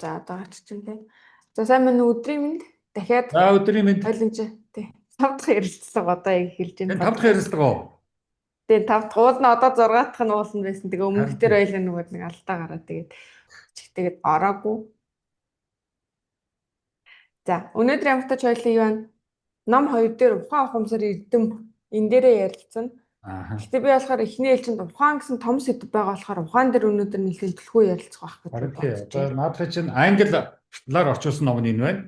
За одоо чинь тий. За сайн мань өдрийн мэнд дахиад За өдрийн мэнд. Ойлгомж тий. 5 дахь ярилцлага одоо яг эхэлж байна. Энэ 5 дахь ярилцлага уу? Тэгээ 5 дахь уул нь одоо 6 дахь нь уулна байсан. Тэгээ өмнөх дээр байлаа нөгөө нэг алдаа гараад тэгээд ороогүй. За өнөөдөр ямартай хоёлын юу байна? Ном 2 дээр ухаан ухамсар эрдэм энэ дээрээ ярилцсан. Гэтэ би болохоор эхний ээлжинд ухаан гэсэн том сэдв байгаа болохоор ухаан дээр өнөөдөр нэлээд төлхөө ярилцах байх гэж бодож байна. Одоо наадах чинь англиар орчуулсан ном нь энэ байна.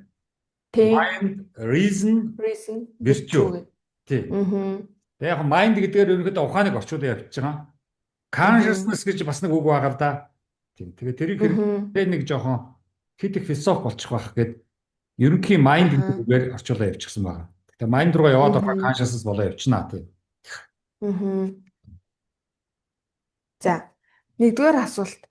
Mind, reason, virtue. Тийм. Тэгээ яг mind гэдгээр ерөнхийдөө ухааныг орчуулсан явж байгаа. Consciousness гэж бас нэг үг байгаа л да. Тийм. Тэгээ тэрийг нэг жоохон хит их философи болчих واخ гэд ерөнхий mind гэдгээр орчуулсан явчихсан байгаа. Тэгээ mind руу яваад орохоор consciousness болоо явчихна тийм. За нэгдүгээр асуулт.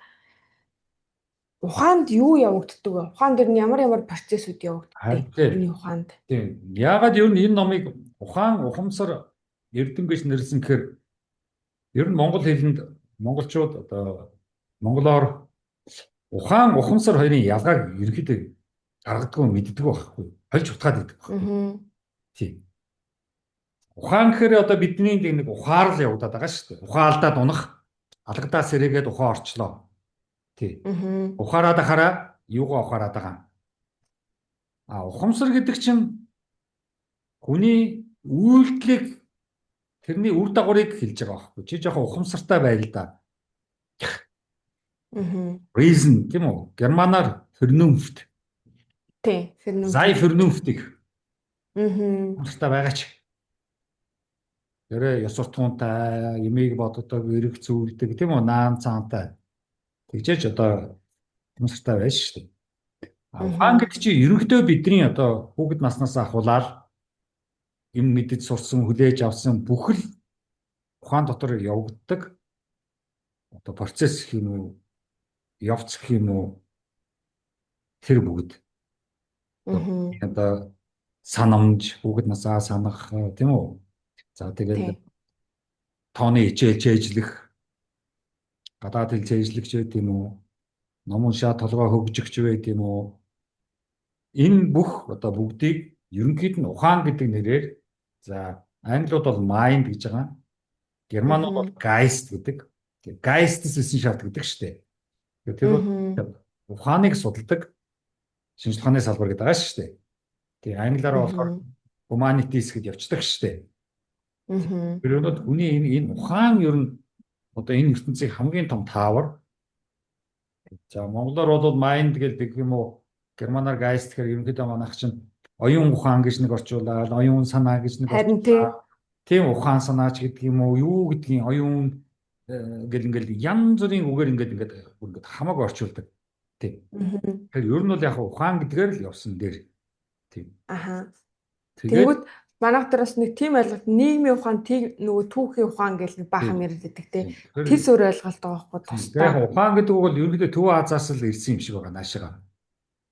Ухаанд юу явагддаг вэ? Ухаан дээр нь ямар процессүүд явагддаг энэ ухаанд? Тийм. Яагаад ер нь энэ номыг ухаан ухамсар эрдэм гэж нэрлсэн гэхээр ер нь монгол хэлэнд монголчууд одоо монголоор ухаан ухамсар хоёрын ялгааг ерөнхийдөө гаргадаггүй мэддэг байхгүй. Хольж утгаад байдаг байхгүй. Тийм. Ухаан гэхээр одоо бидний нэг ухаар л явагдаад байгаа шүү дээ. Ухаалдаад унах, алгадаа сэрээгээд ухаан орчлоо. Тийм. Ухаараад ахаараа юугаа ухаараад байгаа юм. Ухамсар гэдэг чинь хүний үйлдэлийг тэрний үр дагаврыг хэлж байгаа байхгүй. Чи жоохон ухамсартай байл да. Reason тийм үү? Германаар Vernunft. Тийм, Vernunft. Sei Vernunftig. Ухамсартай байгаач. Тэрэ ёс суртахуунтай, юмыг боддог, эрэг зүйлдэг тийм үү? Наан цаантай. Тэгжээч одоо ухамсартай байж шүү дээ. Ухаан гэдэг чинь ерөнхийдөө бидний одоо хүүхэд наснаас ахуулаад юм мэдэж сурсан, хүлээж авсан бүх л ухаан дотор явагддаг одоо процесс гэх юм уу, явц гэх юм уу тэр бүгд. Одоо санамж, хүүхэд насаа санах тийм үү? За тэгээд тооны хичээлжлэх, гадаад хэл зээжлэгч байт юм уу? Ном уншаа толгой хөгжигч байт юм уу? Энэ бүх одоо бүгдийг ерөнхийд нь ухаан гэдэг нэрээр за англиуд бол mind гэж байгаа. Германууд бол Geist гэдэг. Geisteswissenschaft гэдэг шүү дээ. Тэр ухааныг судалдаг шинжлэх ухааны салбар гэдэг байгаа шүү дээ. Тэгээ англиар болохоор humanities гэж явцдаг шүү дээ. Тэр өнөөдөр хүний энэ ухаан ер нь одоо энэ ертөнцийн хамгийн том таавар. За монголоор бол mind гэдэг юм уу? Германаар Geist гэхээр ерөнхийдөө манайх чинь оюун ухаан гэж нэг орчуулаад, оюун санаа гэж нэг орчуулаад, тийм ухаан санаач гэдэг юм уу, юу гэдгийг оюун гэл ингээл янз бүрийн үгээр ингээд хамаагүй орчуулдаг. Тийм. Тэгэхээр ер нь бол яг ухаан гэдгээр л явсан дээр. Тийм. Тэгвэл манайх дээр бас нэг тийм ойлголт нийгмийн ухаан, нөгөө түүхийн ухаан гэж нэг баахан яриад байдаг тийм. Тэс өөр ойлголт байгаа байхгүй тусдаа. Яг ухаан гэдэг үг бол ерөнхийдөө Төв Азиас л ирсэн юм шиг байгаа наашаага.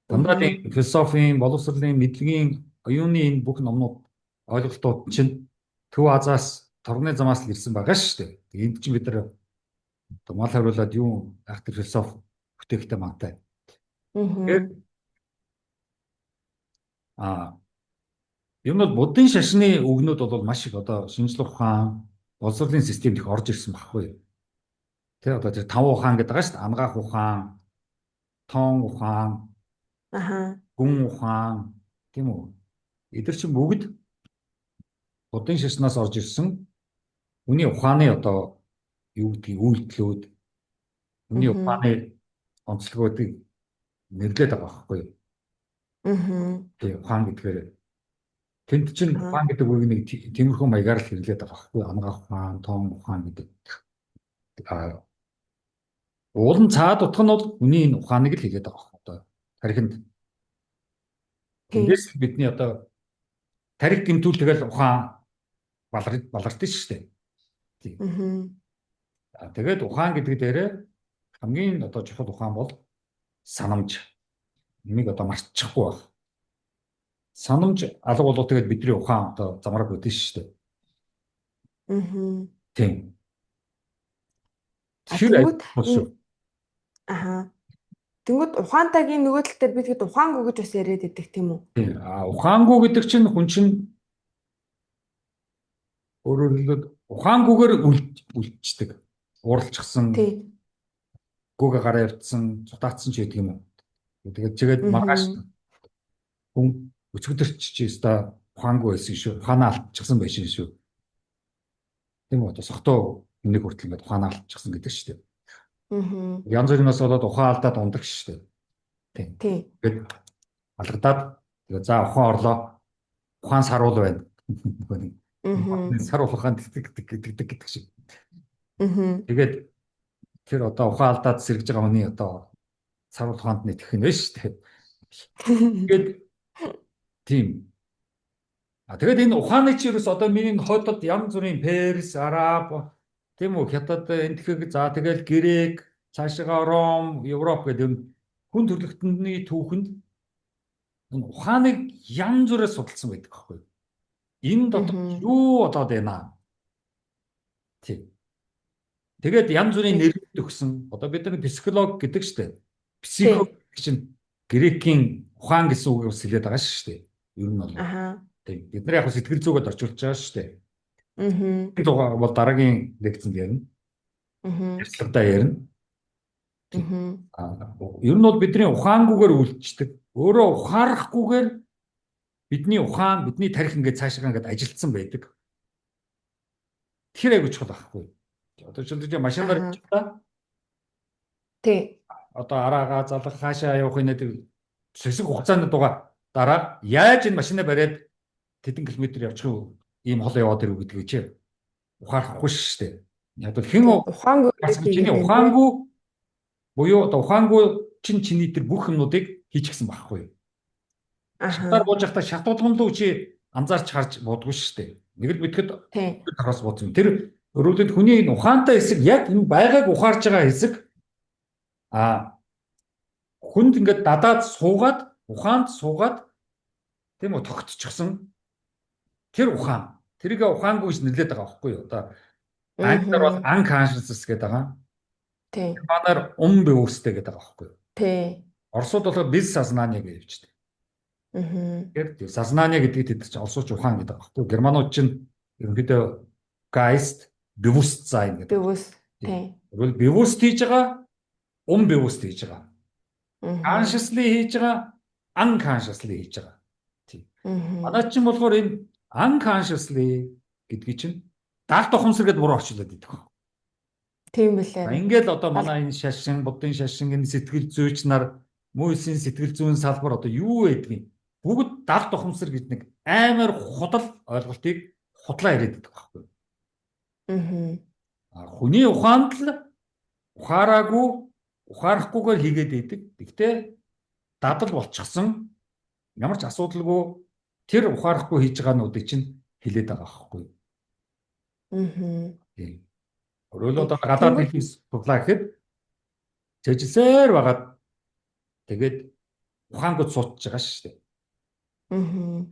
Дандаа тийм философийн, боловсролын, мэдлэгийн, оюуны энэ бүх номнууд ойлголтууд чинь Төв Азиас торгоны замаас л ирсэн байгаа шүү дээ. Энд чинь бид нар мал хариулаад юу ахтар философи бүтээгтэй мантай. Юм бол буддын шашны үгнүүд бол маш их одоо шинжлэх ухаан, боловсролын системд их орж ирсэн багхгүй. Тэгээ одоо тэр 5 ухаан гэдэг байгаа шүү дээ. Ангаах ухаан, тоон ухаан, гүн ухаан тийм үү? Эдгээр чинь бүгд буддын шашнаас орж ирсэн хүний ухааны одоо юу гэдгийг үйлдэлүүд, хүний ухааны онцлогуудыг нэрлээд байгаа байхгүй юу? Тэгээ ухаан гэдгээр тэнд чинь ухаан гэдэг үг нэг тиймэрхүү маягаар л хэрэглээд байгаа байхгүй юу? Ангаах ухаан, тоон ухаан гэдэг. Уулын цаад утга нь бол хүний энэ ухааныг л хэлээд байгаа байхгүй юу? Тархинд. Тэндээс бидний одоо тарих гэмтүүл тэгэл ухаан балардаг шүү дээ. Тийм. Тэгээд ухаан гэдэг дээрээ хамгийн одоо чухал ухаан бол санамж. Энийг одоо мартчихгүй байна. Санамж алга болоо тэгээд бидний ухаан одоо замраг өгдөн шүү дээ. Тийм. Тэгэхээр Тэнгүүд ухаантайгийн нөгөө тал дээр бид хэд ухаангүй гэж бас яриад байдаг тийм үү? Ухаангүй гэдэг чинь хүн чинь өөрөөр хэлбэл ухаангүйгээр үлдчихдэг. Ууралчихсан, гүгэ гараа явцсан, цутаацсан ч гэдэг юм уу. Тэгээд маргааш хүн өчигдөрч чи өста ухаангүй байсан шүү. Ухаанаа алдчихсан байсан шүү. Тийм үү? Сохтоо нэг хүртэл ингээд ухаанаа алдчихсан гэдэг шүү дээ. Янз бүрнээс болоод ухаан алдаад ундаг шүү дээ. Тийм. Тэгээд алгадаад тэгээд за ухаан орлоо. Ухаан саруул байна. Саруул ухаан гэдэг шиг. Тэгээд тэр одоо ухаан алдаад сэргэж байгаа хүний одоо саруул ухаанд нэтгэх нь шүү дээ. Тэгээд тийм. Тэгээд энэ ухааны чирээс одоо миний хойдод янз бүрийн Перс, Араб, тийм үү, Хятад, энтгэг, за тэгэл Грек, цаашгаа Ром, Европ гэдэг хүн төрөлхтөний түүхэнд энэ ухааныг янз бүрээр судалсан байдаг байхгүй юу? Энэ дотор юу болоод байна? Тийм. Тэгээд янз бүрийн нэрүүд өгсөн. Одоо бид нар психолог гэдэг штеп. Психолог чинь Грекийн ухаан гэсэн үгээс хэлээд байгаа шүү дээ. Ер нь бол. Тийм. Бид нар яг сэтгэл зүгээд орчуулж байгаа шүү дээ. Энэ дугаар бол дараагийн лекцэнд ярина. Ярилцлагадаа ярина. Ер нь бол бидний ухаангүйгээр үйлчдэг. Өөрөө ухаарахгүйгээр бидний ухаан, бидний тарих ингээд цаашаа ингээд ажилтсан байдаг. Тэр айгуу чухал байхгүй. Одоо жишээлбэл машинаар та. Тий. Одоо араагаа залах хаашаа явах энэ хэсэг хугацаанд дугаа дараа яаж энэ машинаа бариад тэдэн километр явчих вэ? Ийм хол яваад ирв гэдгийг чи ухаарахгүй шүү дээ. Яг бол хэн ухаангүй буюу одоо ухаангүй чиний тэр бүх юмнуудыг хийчихсэн байхгүй. Шатаар бууж байхдаа шат болгонлоо чи анзаарч харж бодгүй шүү дээ. Нэг л мэдхэд тараас бодсон. Тэр өөрөлдөд хүний энэ ухаантай хэсэг яг энэ байгааг ухаарж байгаа хэсэг хүнд ингээд дадаад суугаад ухаанд суугаад тийм үү тогтчихсон тэр ухаан тэрийг ухаангүй гэж нэрлэдэг байгаа байхгүй юу? Одоо англиар бол unconscious гэдэг байгаа. Тийм. Манаар бевустэй гэдэг байгаа байхгүй юу? Тийм. Оросууд болохоор бессознание гэж явждаг. Тэгэхээр сознание гэдэг тэд чинь олсууч ухаан гэдэг байгаа байхгүй юу? Германууд чинь ерөнхийдөө Geist, Bewusstsein гэдэг. Bewusst. Тийм. Тэгвэл bewusst хийж байгаа, bewusst хийж байгаа. Consciously хийж байгаа, unconsciously хийж байгаа. Тийм. Манай чинь болохоор энэ unconsciously гэдгийг чинь даалт ухамсар гэдээ буруу орчуулад идэх баг. Тийм билээ. Ингээл одоо манай энэ шашин, буддын шашин, энэ сэтгэл зүйч нар, мөсийн сэтгэл зүйн салбар одоо юу байдгийг бүгд даалт ухамсар гэдэг нэг амар худал ойлголтыг худлаа яриад идэх байхгүй. Хүний ухаанд л ухаараагүй, ухаарахгүйгээр хийгээд идэг. Гэхдээ дадал болчихсон ямар ч асуудалгүй тэр ухаарахгүй хийж байгаануудыг чинь хилээд байгаа байхгүй. Тийм. Өөрөөр одоо гадаад хэлхийг судлаа гэхэд цэжилсээр байгаад тэгээд ухаангууд суудж байгаа шүү дээ.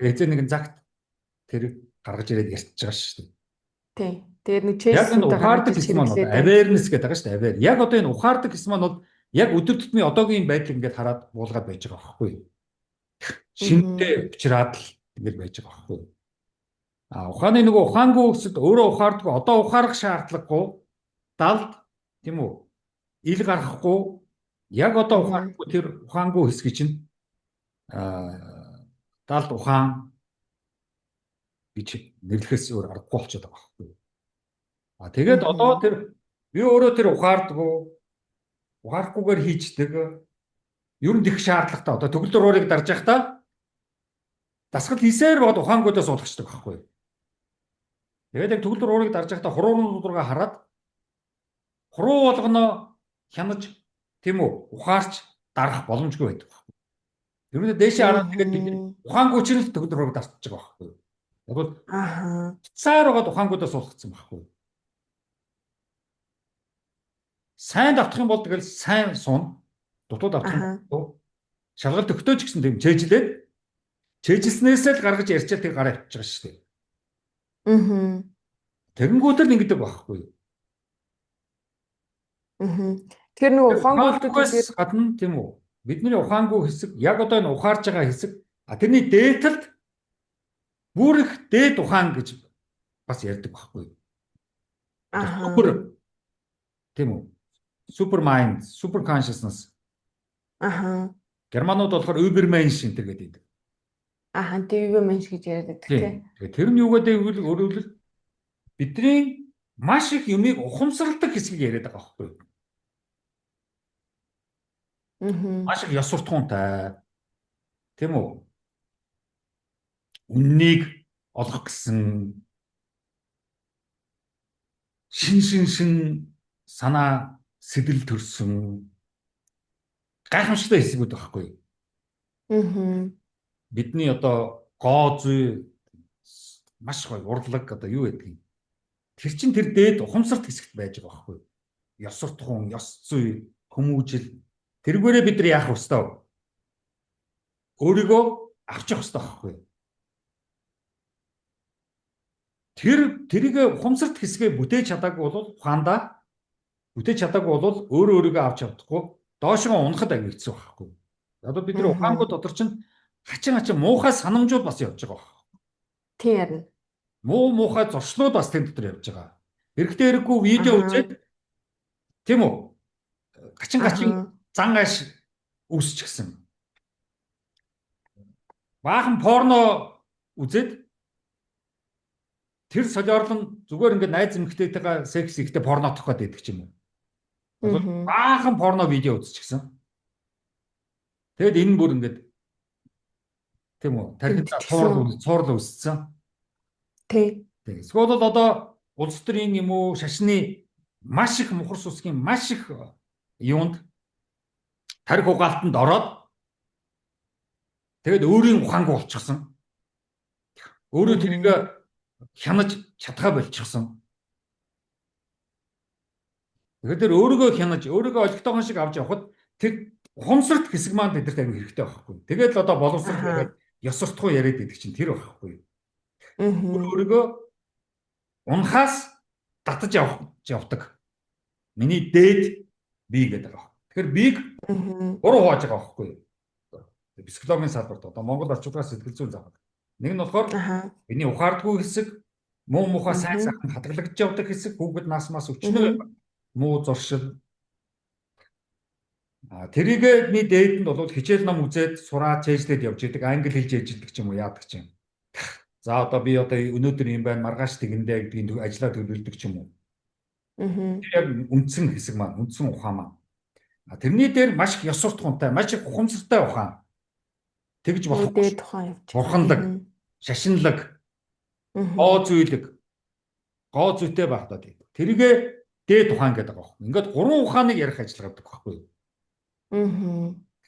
Эцэг нэгэн загт тэр гаргаж ирээд ярьж байгаа шүү дээ. Тийм. Тэгээд нэг чэйсэнтэй ухаардаг гэсэн маань awareness гэдэг байгаа шүү дээ. Aware. Яг одоо энэ ухаардаг гэсэн маань бол яг өдөр тутмын одоогийн байдлыг ингээд хараад буулгаад байж байгаа байхгүй. Шинтэй учраад л ингэж байж байгаа байхгүй. Ухааны нөгөө ухаангүй хэсэг өөрөө ухаардаггүй одоо ухаарах шаардлагагүй далд тийм үү ил гаргахгүй яг одоо ухаарахгүй тэр ухаангүй хэсгийг чинь далд ухаан гэж нэрлэхээс өөр аргагүй болчиход байгаа байхгүй. Тэгээд одоо тэр би өөрөө тэр ухаарахгүйгээр хийждэг ер нь их шаардлагатай одоо төгөлдөр уурыг дарж явахдаа дасгал хийсээр бод ухаангуудаа суулгачдаг байхгүй. Тэгээд яг төгөлдөр уурыг дарж явахдаа хуруурын руугаа хараад хуруу болгоно хянаж тийм үү ухаарч дарах боломжгүй байдаг байхгүй. Ер нь дээшээ хараад тэгээд ухаангүй ч л төгөлдөр уурыг дарж байгаа байхгүй. Яг бол цаар байгаа ухаангуудаа суулгацсан байхгүй. Сайн давтах юм бол тэгэл сайн суун дутууд авах юм. Шалгалт өгтөөч гэсэн тийм чэйжлээд чэйжилснээсээ л гаргаж ярьчаад тэр гараа авчиж байгаа шүү дээ. Тэгэнгүүт л ингэдэг байхгүй юу? Тэгэхээр нөгөө ухаангүй үйлдэлүүдээр гадна тийм үү? Бидний ухаангүй хэсэг яг одоо энэ ухаарж байгаа хэсэг тэрний дээдлд бүр их дээд ухаан гэж бас ярьдаг байхгүй юу? Супер тийм үү? Супер майнд, супер consciousness. Германууд болохоор Übermensch энэ гэдэг. тийм Übermensch гэж яриад байдаг тийм. Тэгээ тэр нь юу гэдэг вэ? Өөрөөр бидний маш их юмыг ухамсарладаг хэсгийг яриад байгаа байхгүй юу? Маш их ёс суртахуунтай. Тийм үү? Үннийг олох гэсэн шин санаа сэтэл төрсөн гайхамшигтай хэсгүүд байхгүй юу? Бидний одоо гоо зүй маш гоё урлаг одоо юу гэдэг юм. Тэр чин тэр дээд ухамсарт хэсэгт байж байгаа байхгүй юу? Ёс суртахуун, ёс зүй, хүмүүжил тэргээрээ бид нар яах вэ? Өөрийгөө авч явах хэрэгтэй байхгүй юу? Тэрийг ухамсарт хэсгээ бүтээж чадаагүй бол ухаандаа бүтээж чадаагүй бол өөрийгөө авч явахгүй доошоо унахад аяг хэцүү байхгүй. Одоо бид нар ухаангүй дотор чинь хачин муухай санамжууд бас явж байгаа байна. Тийм ярина. Муухай зуршлууд бас тэн дотор явж байгаа. Хэрэгтэй хэрэггүй видео үзээд тийм үү? Гачин зан гаш үүсчихсэн. Баахан порно үзээд тэр солиорлон зүгээр ингээд найз эмэгтэйтэйгээ секс ихтэй порнотох гэдэг ч юм уу. Баахан порно видео үзчихсэн. Тэгэд энэ бүр ингээд тийм үү? Тархинд цуурлал үүссэн. Тий. Эсвэл одоо улс төрийн юм уу шашны маш их мухар сүсгийн маш их юунд тарих угаалтанд ороод тэгээд өөрийн ухаангүй болчихсон. Өөрөө тэрийг хянаж чадхаа болчихсон. Тэгэхээр өөрийгөө хянаж, өөрийгөө олигтойгон шиг авч явхад тэр ухамсарт хэсэг маань бидэрт аягүй хэрэгтэй байхгүй. Тэгээд л одоо боловсрол яриад, ёс суртахуун яриад байдаг чинь тэр байхгүй. Өөрийгөө унахаас татаж явдаг. Миний дээд би гэдэг байгаа. Тэгэхээр бийг гурав хувааж байгаа байхгүй. Психологийн салбарт одоо Монгол орчуулгаас сэтгэл зүйн зав. Нэг нь болохоор миний ухаардгүй хэсэг, муухай сайн сайхан хадгалагдж явдаг хэсэг, хүүхэд наасмаас өчнөө муу зуршил. Тэрийгэний дээдэнд бол хичээл ном үзээд сураад чэйжлээд явж идэг, англи хэлж ээж идэг ч юм уу яадаг ч юм. За одоо би одоо өнөөдөр юм байна, маргааш тэгэндээ гэдгийг ажиллаад төлөвлөдөг ч юм уу. Тэр яг үндсэн хэсэг маань, үндсэн ухаан маань. Тэрний дээр маш их ёс суртахуунтай, маш их ухамсартай ухаан. Тэгж болохгүй. Бурханлаг, шашинлаг, гоо зүйтэй байх даа. Тэрийгэ дээд ухаан гэдэг байгаа юм. Ингээд гурван ухааныг ярих ажиллагаа гэдэг байхгүй юу?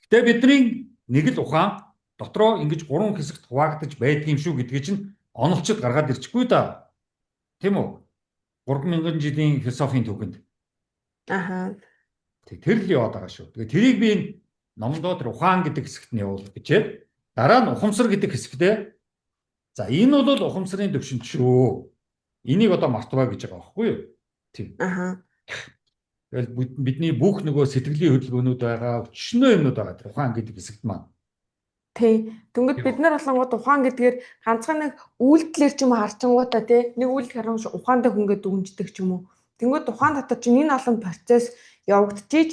Гэтэ бидний нэг л ухаан дотроо ингэж гурван хэсэгт хуваагдаж байдгийн шүү гэдгийг чинь онолчод гаргаад ирчихгүй да. Тийм үү? 3000 жилийн философийн түүхэнд. Тэр л яваад байгаа шүү. Тэгээ тэрийг би номдоо тэр ухаан гэдэг хэсэгт нь явуул гэжээ. Дараа нь ухамсар гэдэг хэсэгтээ за энэ бол ухамсарын төвшинч шүү. Энийг одоо мартваа гэж байгаа байхгүй юу? Тийм. Тэгэл бидний бүх нөгөө сэтгэлийн хөдөлгөөнүүд байгаа, өчнөө юмнууд байгаа тэр ухаан гэдэг хэсэгт маань. Тий. Дүнгэд бид нар болонгууд ухаан гэдгээр ганцхан нэг үйлдэлэр ч юм харчингуудаа тий нэг үйлдэл харамш ухаантай хүнгээ дүгнждэг ч юм уу. Тэнгүүд ухаан дотор чинь энэ олон процесс явагдчихийж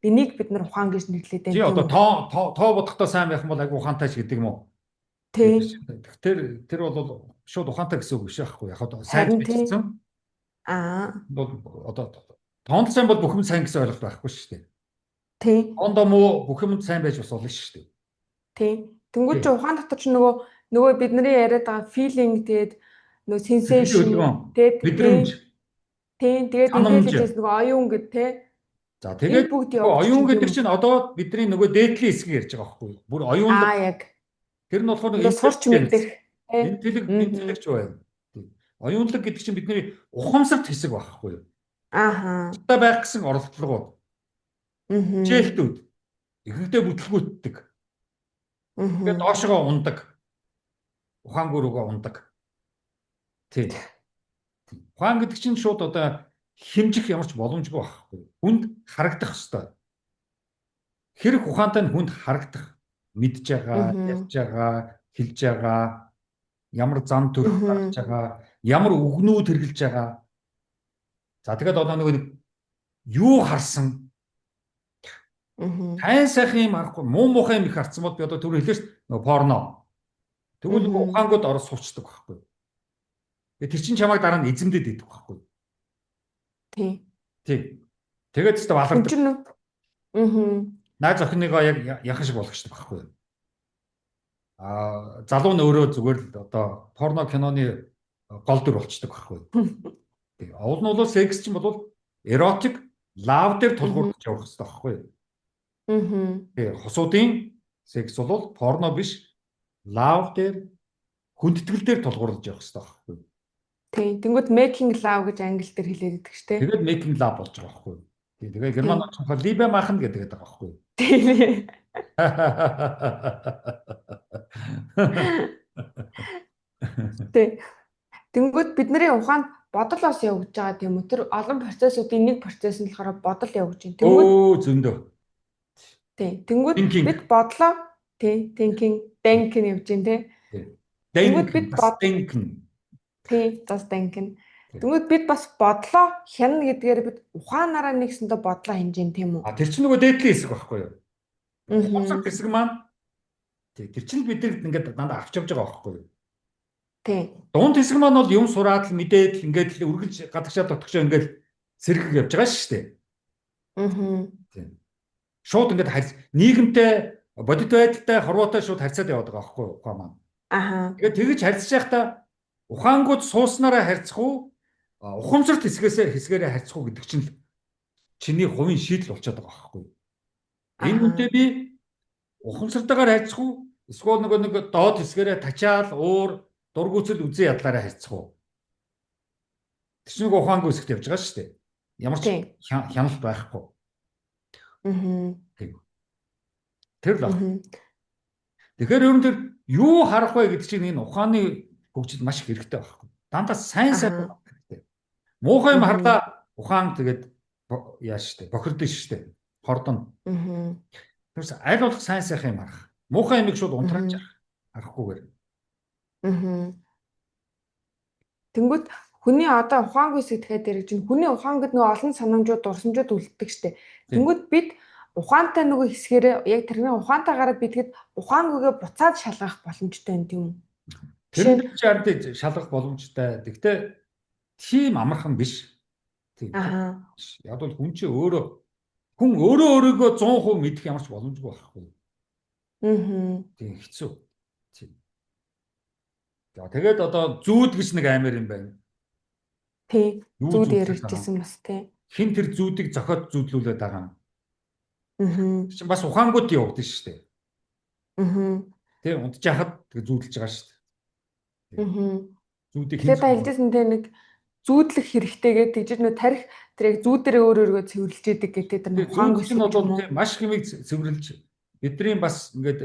энийг бид нар ухаан гэж нэрлэдэг. Тий одоо тоо бодохдоо сайн байх юм бол агай ухаантай ч гэдэг юм уу? Тий. Тэгэхээр тэр бол шууд ухаантай гэсэн үг биш байхгүй яг одоо сайн бичсэн. Одоо тоонд сайн бол бүх юм сайн гэсэн ойлголт байхгүй шүү дээ. Тий. Тоондоо муу бүх юм сайн байж бас болно шүү дээ. Тий. Тэнгүүд чи ухаан дотор чи нөгөө бидний яриад байгаа feeling тэгээд нөгөө sensation тэгээд мэдрэмж. Тий. Тэгээд intelligence нөгөө оюун гэд тий. За тэгээд оюун гэдэг чинь одоо бидний нөгөө дээдлийн хэсгийг ярьж байгаа байхгүй юу? Бүр оюун. Яг. Тэр нь болохоор сурч мэдэх. Интеллект байна. Оюунлаг гэдэг чинь бидний ухамсарт хэсэг байхгүй юу? Та байх гэсэн оролдлогоо. Хичээлтүүд. Ихэнхдээ бүтлгүүтдэг. Тэгээд доошоо ундаг. Ухаангүй руугаа ундаг. Тийм. Ухаан гэдэг чинь шууд одоо хэмжих ямар ч боломжгүй байхгүй. Хүнд харагдах ёстой. Хэрэг ухаантай нь хүнд харагдах, мэдж байгаа, ярьж байгаа, хэлж байгаа, ямар зам төрх гаргаж байгаа, ямар үгнүүд хэрэглэж байгаа. За тэгээд одоо нэг юу харсан? Тайн сайхан юм харахгүй, муу муухай юм их харсан бол би одоо түр хэлээ шүү дээ. Порно. Тэгвэл ухаангууд орос сууцдаг байхгүй. Тэр чинь чамайг дараа нь эзэмдээд идэх байхгүй. Тий. Тэгээд ч балардаг. Найз охиныгоо яг яхан шиг болгочтой байхгүй. Залуу нь өөрөө зүгээр л одоо порно киноны гол дүр болчдөг байхгүй. Тий. Уул нь бол секс чинь бол эротик лав дээр тулгуурлаж явах хэрэгтэй байхгүй. Тий. Хосуудын секс бол порно биш лав дээр хүндэтгэл дээр тулгуурлаж явах хэрэгтэй байхгүй. Тий. Тэнгүүд making love гэж англи дээр хэлээд байдаг шүү дээ. Тэгээд making love болж байгаа байхгүй. Тий. Тэгээд герман очсон либе махан гэдэг байгаа байхгүй. Тий. Тий. Тэнгүүд бидний ухаанд бодол бас явагдаж байгаа тийм үү? Тэр олон процессуудын нэг процесс нь болохоор бодол явагдаж байна. Тэнгүүд зөндөө. Тий. Тэнгүүд бид бодлоо тий, thinking явж байна тий. Тэнгүүд бид тий, just thinking. Тэнгүүд бид бас бодлоо хянана гэдгээр бид ухаанаараа нэгсэндээ бодлоо хинжин тийм үү? Тэр чинь нөгөө дээдлийн хэсэг байхгүй юу? Ухаан хэсэг маань тий, тэр чинь бидэрт ингээд дандаа авч явж байгаа байхгүй юу? Тий. Дунд хэсэг маань бол юм сураад л мэдээд л ингээд л үргэлж гадагшаа дотгошоо ингээд сэргэг явж байгаа шүү дээ. Тий. Шууд ингээд нийгэмтэй бодит байдалтай хорвоотой шууд харьцаад яваад байгаа байхгүй юу? Ухаан маань. Тэгээд тэгэж харьцаж байхдаа ухаангууд сууснараа харьцах уу? Ухамсарт хэсгээрээ харьцах уу гэдэг чинь чиний хувийн шийдэл болчиход байгаа байхгүй юу? Энэ үнэтэй би ухамсартайгаар харьцах уу? Эсвэл нэг доод хэсгээрээ тачаал уур дургуцэл үзэн ядлаараа харьцах уу? Тэр чинь ухаангүй хэсэгт явж байгаа шүү дээ. Ямар ч хяналт байхгүй. Тэр л. Тэгэхээр ер нь тэр юу харах вэ гэдэг чинь энэ ухааны хөгжил маш их хэрэгтэй байхгүй. Дандаа сайн хэрэгтэй. Муухай юм харлаа ухаан тэгээд яаш штэ бохирдсон штэ. Хордоно. Тэрс аль болох сайн сайхан юм харах. Муухай юмыг шууд унтрааж харахгүйгээр. Тэнгүүд хүний одоо ухаангүй сэтгэхэд дэрэг чинь хүний ухаангад нөгөө олон санамжууд дурсамжууд үлддэг штэ. Тэнгүүд бид ухаантай нөгөө хэсгээрээ яг тэрний ухаантайгаараа бидгээд ухаангүйгээ буцаад шалгах боломжтой юм тийм үү? Тэр чард шалгах боломжтой. Гэхдээ тийм амархан биш. Тийм. Яг бол хүн чинь хүн өөрийгөө 100% мэдэх ямар ч боломжгүй байхгүй. Тийм хэцүү. Тийм. За тэгээд одоо зүүд гэж нэг амар юм байна. Тий. Зүүд яригдчихсэн бас тий. Хин тэр зүүдийг зохиод зүүдлүүлээд байгаа юм. Чинь бас ухаангууд явагдаж шүү дээ. Тийм унтж яхад тэг зүүдэлж байгаа шүү дээ. Зүүдийг тэгээд та хэлжсэн тий нэг зүүдлэх хэрэгтэйгээ тэгж нөө тарих тэр яг зүүдэрээ өөрөөрөө цэвэрлж идэг гэдэг тэр ухаангүй юм бол маш хэмиг цэвэрлж бидний бас ингээд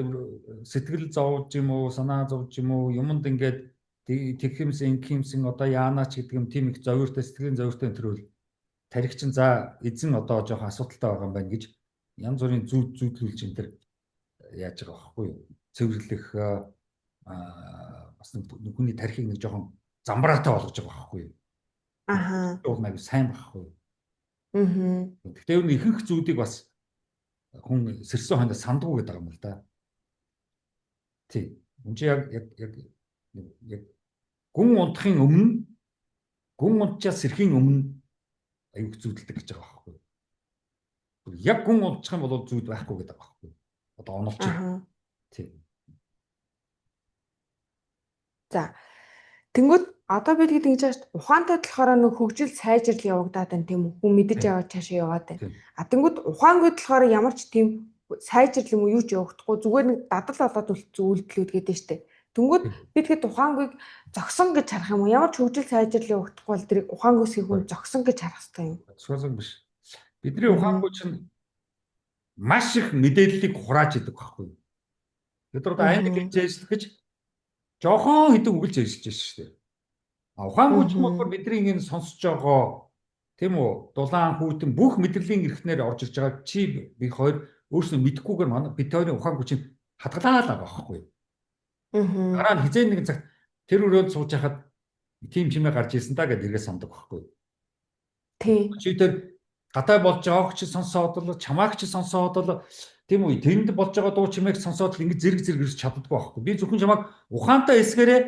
сэтгэл зовж юм уу санаа зовж юм уу юмд ингээд тэгхэмсэн инхэмсэн одоо яанаач гэдэг юм тийм их зовёртой сэтгэлийн зовёртой төрөл тарих чинь за эзэн одоо жоохон асуудалтай байгаа юм байна гэж янз бүрийн зүүдлүүлж энэ төр яаж байгаа байхгүй юу цэвэрлэх бас хүний тарихыг нэг жоохон замбраатай болгож байгаа байхгүй юу. Уул нэг сайн байхгүй юу. Гэхдээ ер нь ихэнх зүүдийг бас хүн сэрсэн хойно сандгүй гэдэг юм л да. Тий. Энд чи яг гүн унтахын өмнө гүн унтчаас сэрхийн өмнө аюух зүүдэлдэг гэж байгаа байхгүй юу. Яг гүн унтчих юм бол зүүд байхгүй гэдэг байгаа байхгүй юу. Одоо оновч. Тий. За. Тэнгүүд одоо бид ингэж яаж ухаантай болохоор нөх хөгжил сайжрал явагдаад байна тийм үү? Хүн мэдэж яваад цаашаа яваад байна. Тэнгүүд ухаангүй болохоор ямар ч тийм сайжрал юм уу юу ч явагдахгүй зүгээр нэг дадал болоод үйлдэлүүд гэдэг нь штэ. Тэнгүүд бид хэд ухаангүйг зогсон гэж харах юм уу? Ямар ч хөгжил сайжрал явагдахгүй бол тэрийг ухаангүйсийг хүн зогсон гэж харах хэрэгтэй юм. Зогсон биш. Бидний ухаангүй чинь маш их мэдээллийг хурааж идэг байхгүй юу? Бид одоо англи хэлж гэж жоохон хэдэн үгэлж ярьж байна шүү дээ. Ухаангүй ч юм бол бидний ингэ сонсож байгаа Тийм үү? Дулаан хүүтэн бүх мэдрэлийн эрхнээр орж ирж байгаа чи би хоёр өөрснөө мэдэхгүйгээр манай бид хоёрын ухаан хүчийг хадгалаа л байгаа байхгүй юу? Дараа нь хизээ нэгэн цагт тэр өрөөнд сууж хахад тим чимээ гарч ирсэн та гэдээ эргээ сандаг байхгүй юу? Тий. Чи тэр гадаа болж байгааг чи сонсоод л чамааг чи сонсоод л тийм үү? Тэнд болж байгаа дуу чимээг сонсоод л ингэ зэрэг ирж чаддаггүй байхгүй юу? Би зөвхөн чамааг ухаантай эсгээрээ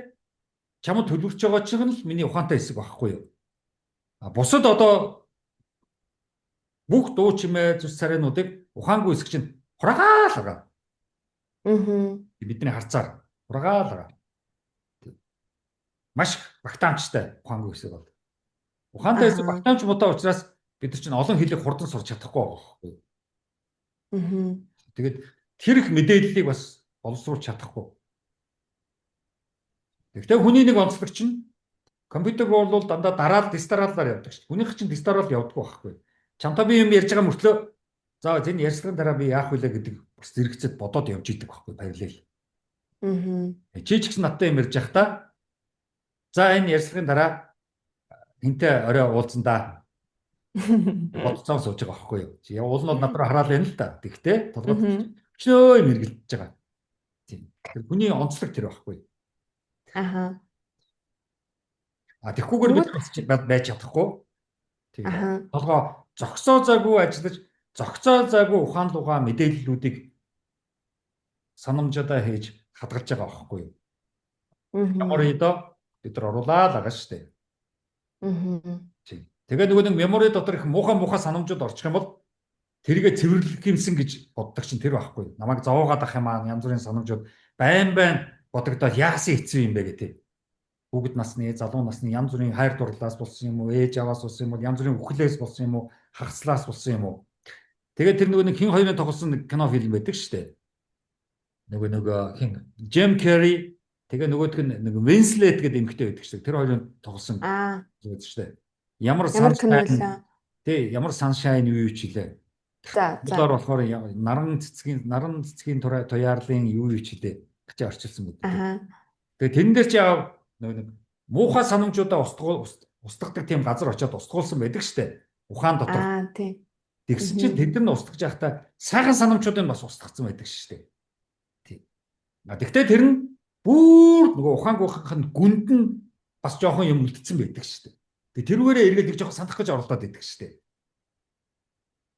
чамд төлөвлөж байгаа чинь л миний ухаантай эсэг байхгүй юу? Бусад одоо бүх дуу чимээ зүс царайнуудыг ухаангүй эсэг чинь хураагаал байгаа. Бидний харцаар хураагаал байгаа. Маш багтаамжтай ухаангүй эсэг бол. Ухаантай эсэг багтаамж муутай учраас бид нар чинь олон хэлийг хурдан сурч чадахгүй байгаа байхгүй юу? Тэгээд тэр их мэдээллийг бас боловсруулж чадахгүй. Гэхдээ хүний нэг онцлог чинь компьютер бол дандаа дараад дистаралаар явдаг шүү дээ. Хүнийх чинь дистарал явдаггүй байхгүй. Чамтай би юм ярьж байгаа мөртлөө за энэ ярьцлагын дараа би яах вүлээ гэдэг бас зэрэгцэд бодоод явж идэг байхгүй параллел. Чи ч гэсэн надтай юм ярьж байхдаа за энэ ярьцлагын дараа хинтээ орой уулзсандаа бодцоо сууж байгаа байхгүй юу. Чи уул нь над руу хараад байна л да. Тэгтээ толгойд өчнөө юм хэргэлдэж байгаа. Тийм. Тэр хүний онцлог тэр байхгүй. Тэгэхгүйгээр бид байж чадахгүй. Тийм. Толгой зогсоо зайгүй ажиллаж, зогсоо зайгүй ухаан лугаа мэдээллүүдийг санамжуудаа хийж хадгалж байгаа байхгүй юу? Меморидо бид нар оруулаад байгаа шүү дээ. Тэгээд нөгөө нэг мемори дотор их муухай санамжууд орчих юм бол тэргээ цэвэрлэх юмсан гэж боддог чинь тэр байхгүй юу? Намайг зовоогоод ах юм аа янз бүрийн санамжууд байн бодогдоод яасан хэцүү юм бэ гэдэг. Хүүхэд насны, залуу насны янз бүрийн хайр дурлалаас болсон юм уу, ээж аваас болсон юм уу, янз бүрийн үхлээс болсон юм уу, хагслаас болсон юм уу. Тэгээд тэр нөгөө нэг хин хоёрын тоглосон нэг кино фильм байдаг шүү дээ. Нөгөө хин Джим Керри тэгээ нөгөөх нь нэг Винслет гэдэг эмэгтэй байдаг шүү дээ. Тэр хоёрын тоглосон зүйл шүү дээ. Ямар саншайн юу ч хэлээ. За болохоор наран цэцгийн туяарлын юу ч хэлээ гэж орчилсан байдаг. Тэгээ тэрэн дээр чи нэг муухай санамжуудаа устгадаг тийм газар очиод устгуулсан байдаг штэ. Ухаан дотор. Тэгсэн чинь тэд нар устгаж байхдаа сайхан санамжуудыг бас устгацсан байдаг штэ. Тийм. Тэгтээ тэр нь бүр нөгөө ухаангүйхэн гүнд нь бас жоохон юм үлдсэн байдаг штэ. Тэгээ тэрүүгээрээ эргээд нэг жоохон санах гэж орлоод байдаг штэ.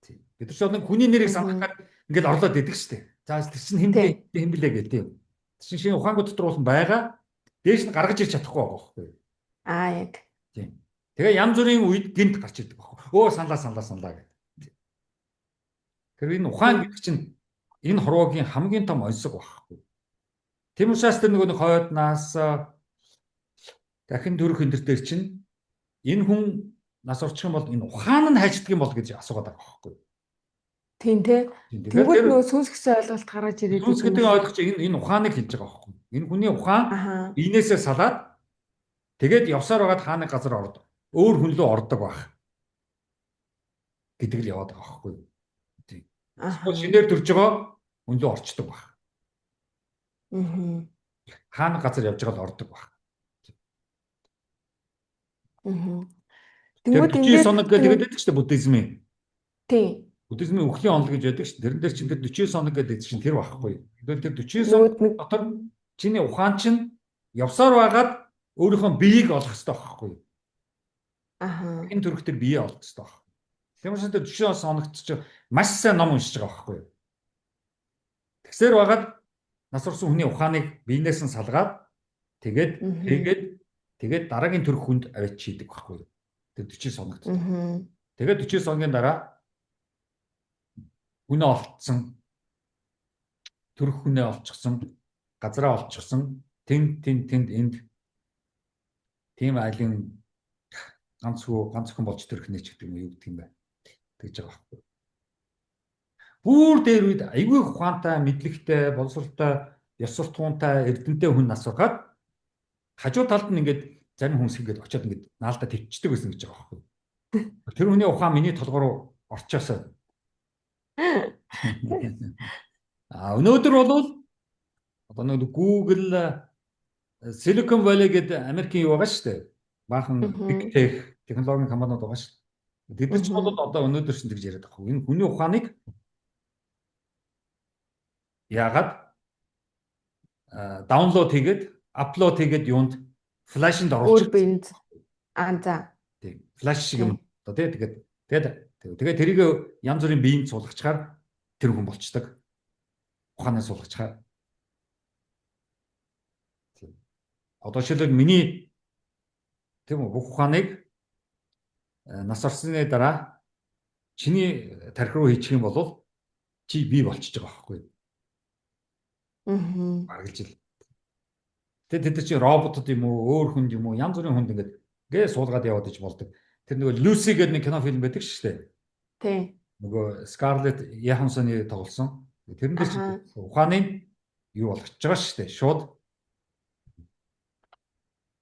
Тийм. Бид нар ч нэг хүний нэрийг санах гэж ингээд орлоод байдаг штэ. За тэр чинь хэн блэ гэх тийм. Тэр чинь шинэ ухаангуй дотор уулан байгаа. Дээш нь гаргаж ирч чадахгүй байгаа байхгүй юу? Яг. Тийм. Тэгээ янз бүрийн үед гинт гарч ирдэг байхгүй. Өө саналаа гэдэг. Тэр энэ ухаан гэдэг чинь энэ хорвоогийн хамгийн том онцлог байхгүй. Тийм учраас тэр нөгөө хойднаас дахин төрөх энэ төр чинь энэ хүн нас орчих юм бол энэ ухаан нь хайчдаг юм бол гэж асуугаад байгаа байхгүй. Тийм тий. Тэгвэл нөгөө сүнсгсэн ойлголт гараад ирээд сүнс гэдэг ойлгож энэ ухааныг хэлж байгаа байхгүй. Энэ хүний ухаан биенээсээ салаад тэгээд явсаар байгаад хааны газар өөр хүн рүү ордог байх гэдэг л яваад байгаа байхгүй. Тийм. Шинээр төрж байгаа хүн рүү орчдөг байх. Хааны газар явж байгаа л ордог байх. Тэгээд 40 соног гэдэг байдаг шүү дээ буддизмын. Тийм. Буддизмын өхлийн онол гэж байдаг шүү. Тэрэн дээр чинь тэр 40 соног гэдэг чинь тэр байхгүй. Тэгэхээр тэр 40 соног дотор чиний ухаан чинь явсаар байгаад өөрийнхөө биеийг олох хэрэгтэй байхгүй. Энэ төрхтөр бие олох хэрэгтэй байхгүй. Тэгмээс тэр 40 соногт чинь маш сайн ном уншиж байгаа байхгүй. Тэгсээр байгаад нас орсон хүний ухааныг биенээс нь салгаад тэгээд дараагийн төрх хүнд авчиж хийдэг байхгүй. Тэр 40 соногт. Тэгээд 40 соногийн дараа хүнээ олцсон төрх хүнээ олчихсон газараа олчихсон тэнд энд тийм айлын ганц хүн болж төрхнээ ч гэдэг юм юу гэдэг юм бэ тэгж байгаа байхгүй. Бүр дээр үед айгүй ухаантай, мэдлэгтэй, боловсролтой, ёс суртахуунтай, эрдэнэтэй хүн нас ургаад хажуу талд нь ингээд зарим хүмүүс ингээд очиод ингээд наалдаа төвчдөг байсан гэж байгаа байхгүй. Тэр хүний ухаан миний толгой руу орчоосоо. Өнөөдөр бол одоо нэг Google, Silicon Valley гэдэг Америкийн юу байгаа шүү дээ. Баахан big tech технологийн компаниуд байгаа шүү. Тэд нар ч бол одоо өнөөдөр чинь тэгж яриад байгаа. Энэ хүний ухааныг яагаад даунлоод хийгээд апплод хийгээд юунд флашинд оруулчих. За. Тийм. Флаш шиг юм одоо тэгээд тэрийг янз бүрийн биеинд суулгачаар тэр хүн болчдөг. Ухаанаа суулгачаар. Тийм. Одоо жишээлбэл миний тийм үү бүх ухааныг нас орсны дараа чиний тархи руу хийчих юм бол чи бий болчихж байгаа байхгүй юу? Баргалж ил. Тэгээд тэд чинь роботууд юм уу, өөр хүнд юм уу, янз бүрийн хүнд ингээд суулгаад яваад иж болдог. Тэр нөгөө Lucy гэдэг нэг кино фильм байдаг шүү дээ. Тийм. Нөгөө Scarlett Johansson-ы тоглосон. Тэрэн дээр чинь ухааны юу болгож байгаа шүү дээ. Шууд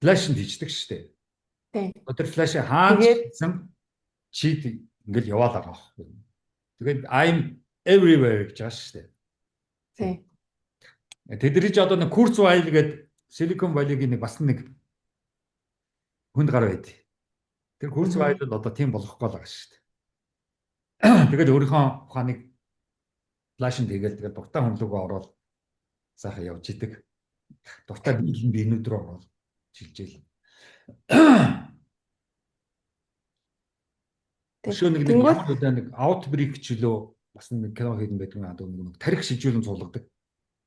флашнд хийждэг шүү дээ. Тийм. Тэр флашыг хааж хийсэн чи ингээд яваад байгаа байхгүй. Тэгээд I'm everywhere гэж байгаа шүү дээ. Тийм. Тэдний ч одоо нэг Kurzweil гэдэг Silicon Valley-гийн нэг бас нэг хүнд гар байд. Тэр Kurzweil бол одоо тийм болохгүй л байгаа шүү дээ. Тэгээд өөрийнхөө ухааныг флашнд хийгээл тэгээд дуртай хүнлүүгөө ороод сайхан явж идэг. Дуртай биенүүд рүү ороод чилжээл. Өшөө нэг ямар удаа нэг Outbreak ч лөө бас нэг кино хийдэн байдаг юм аа нэг тарих шижүүлэн суулгадаг.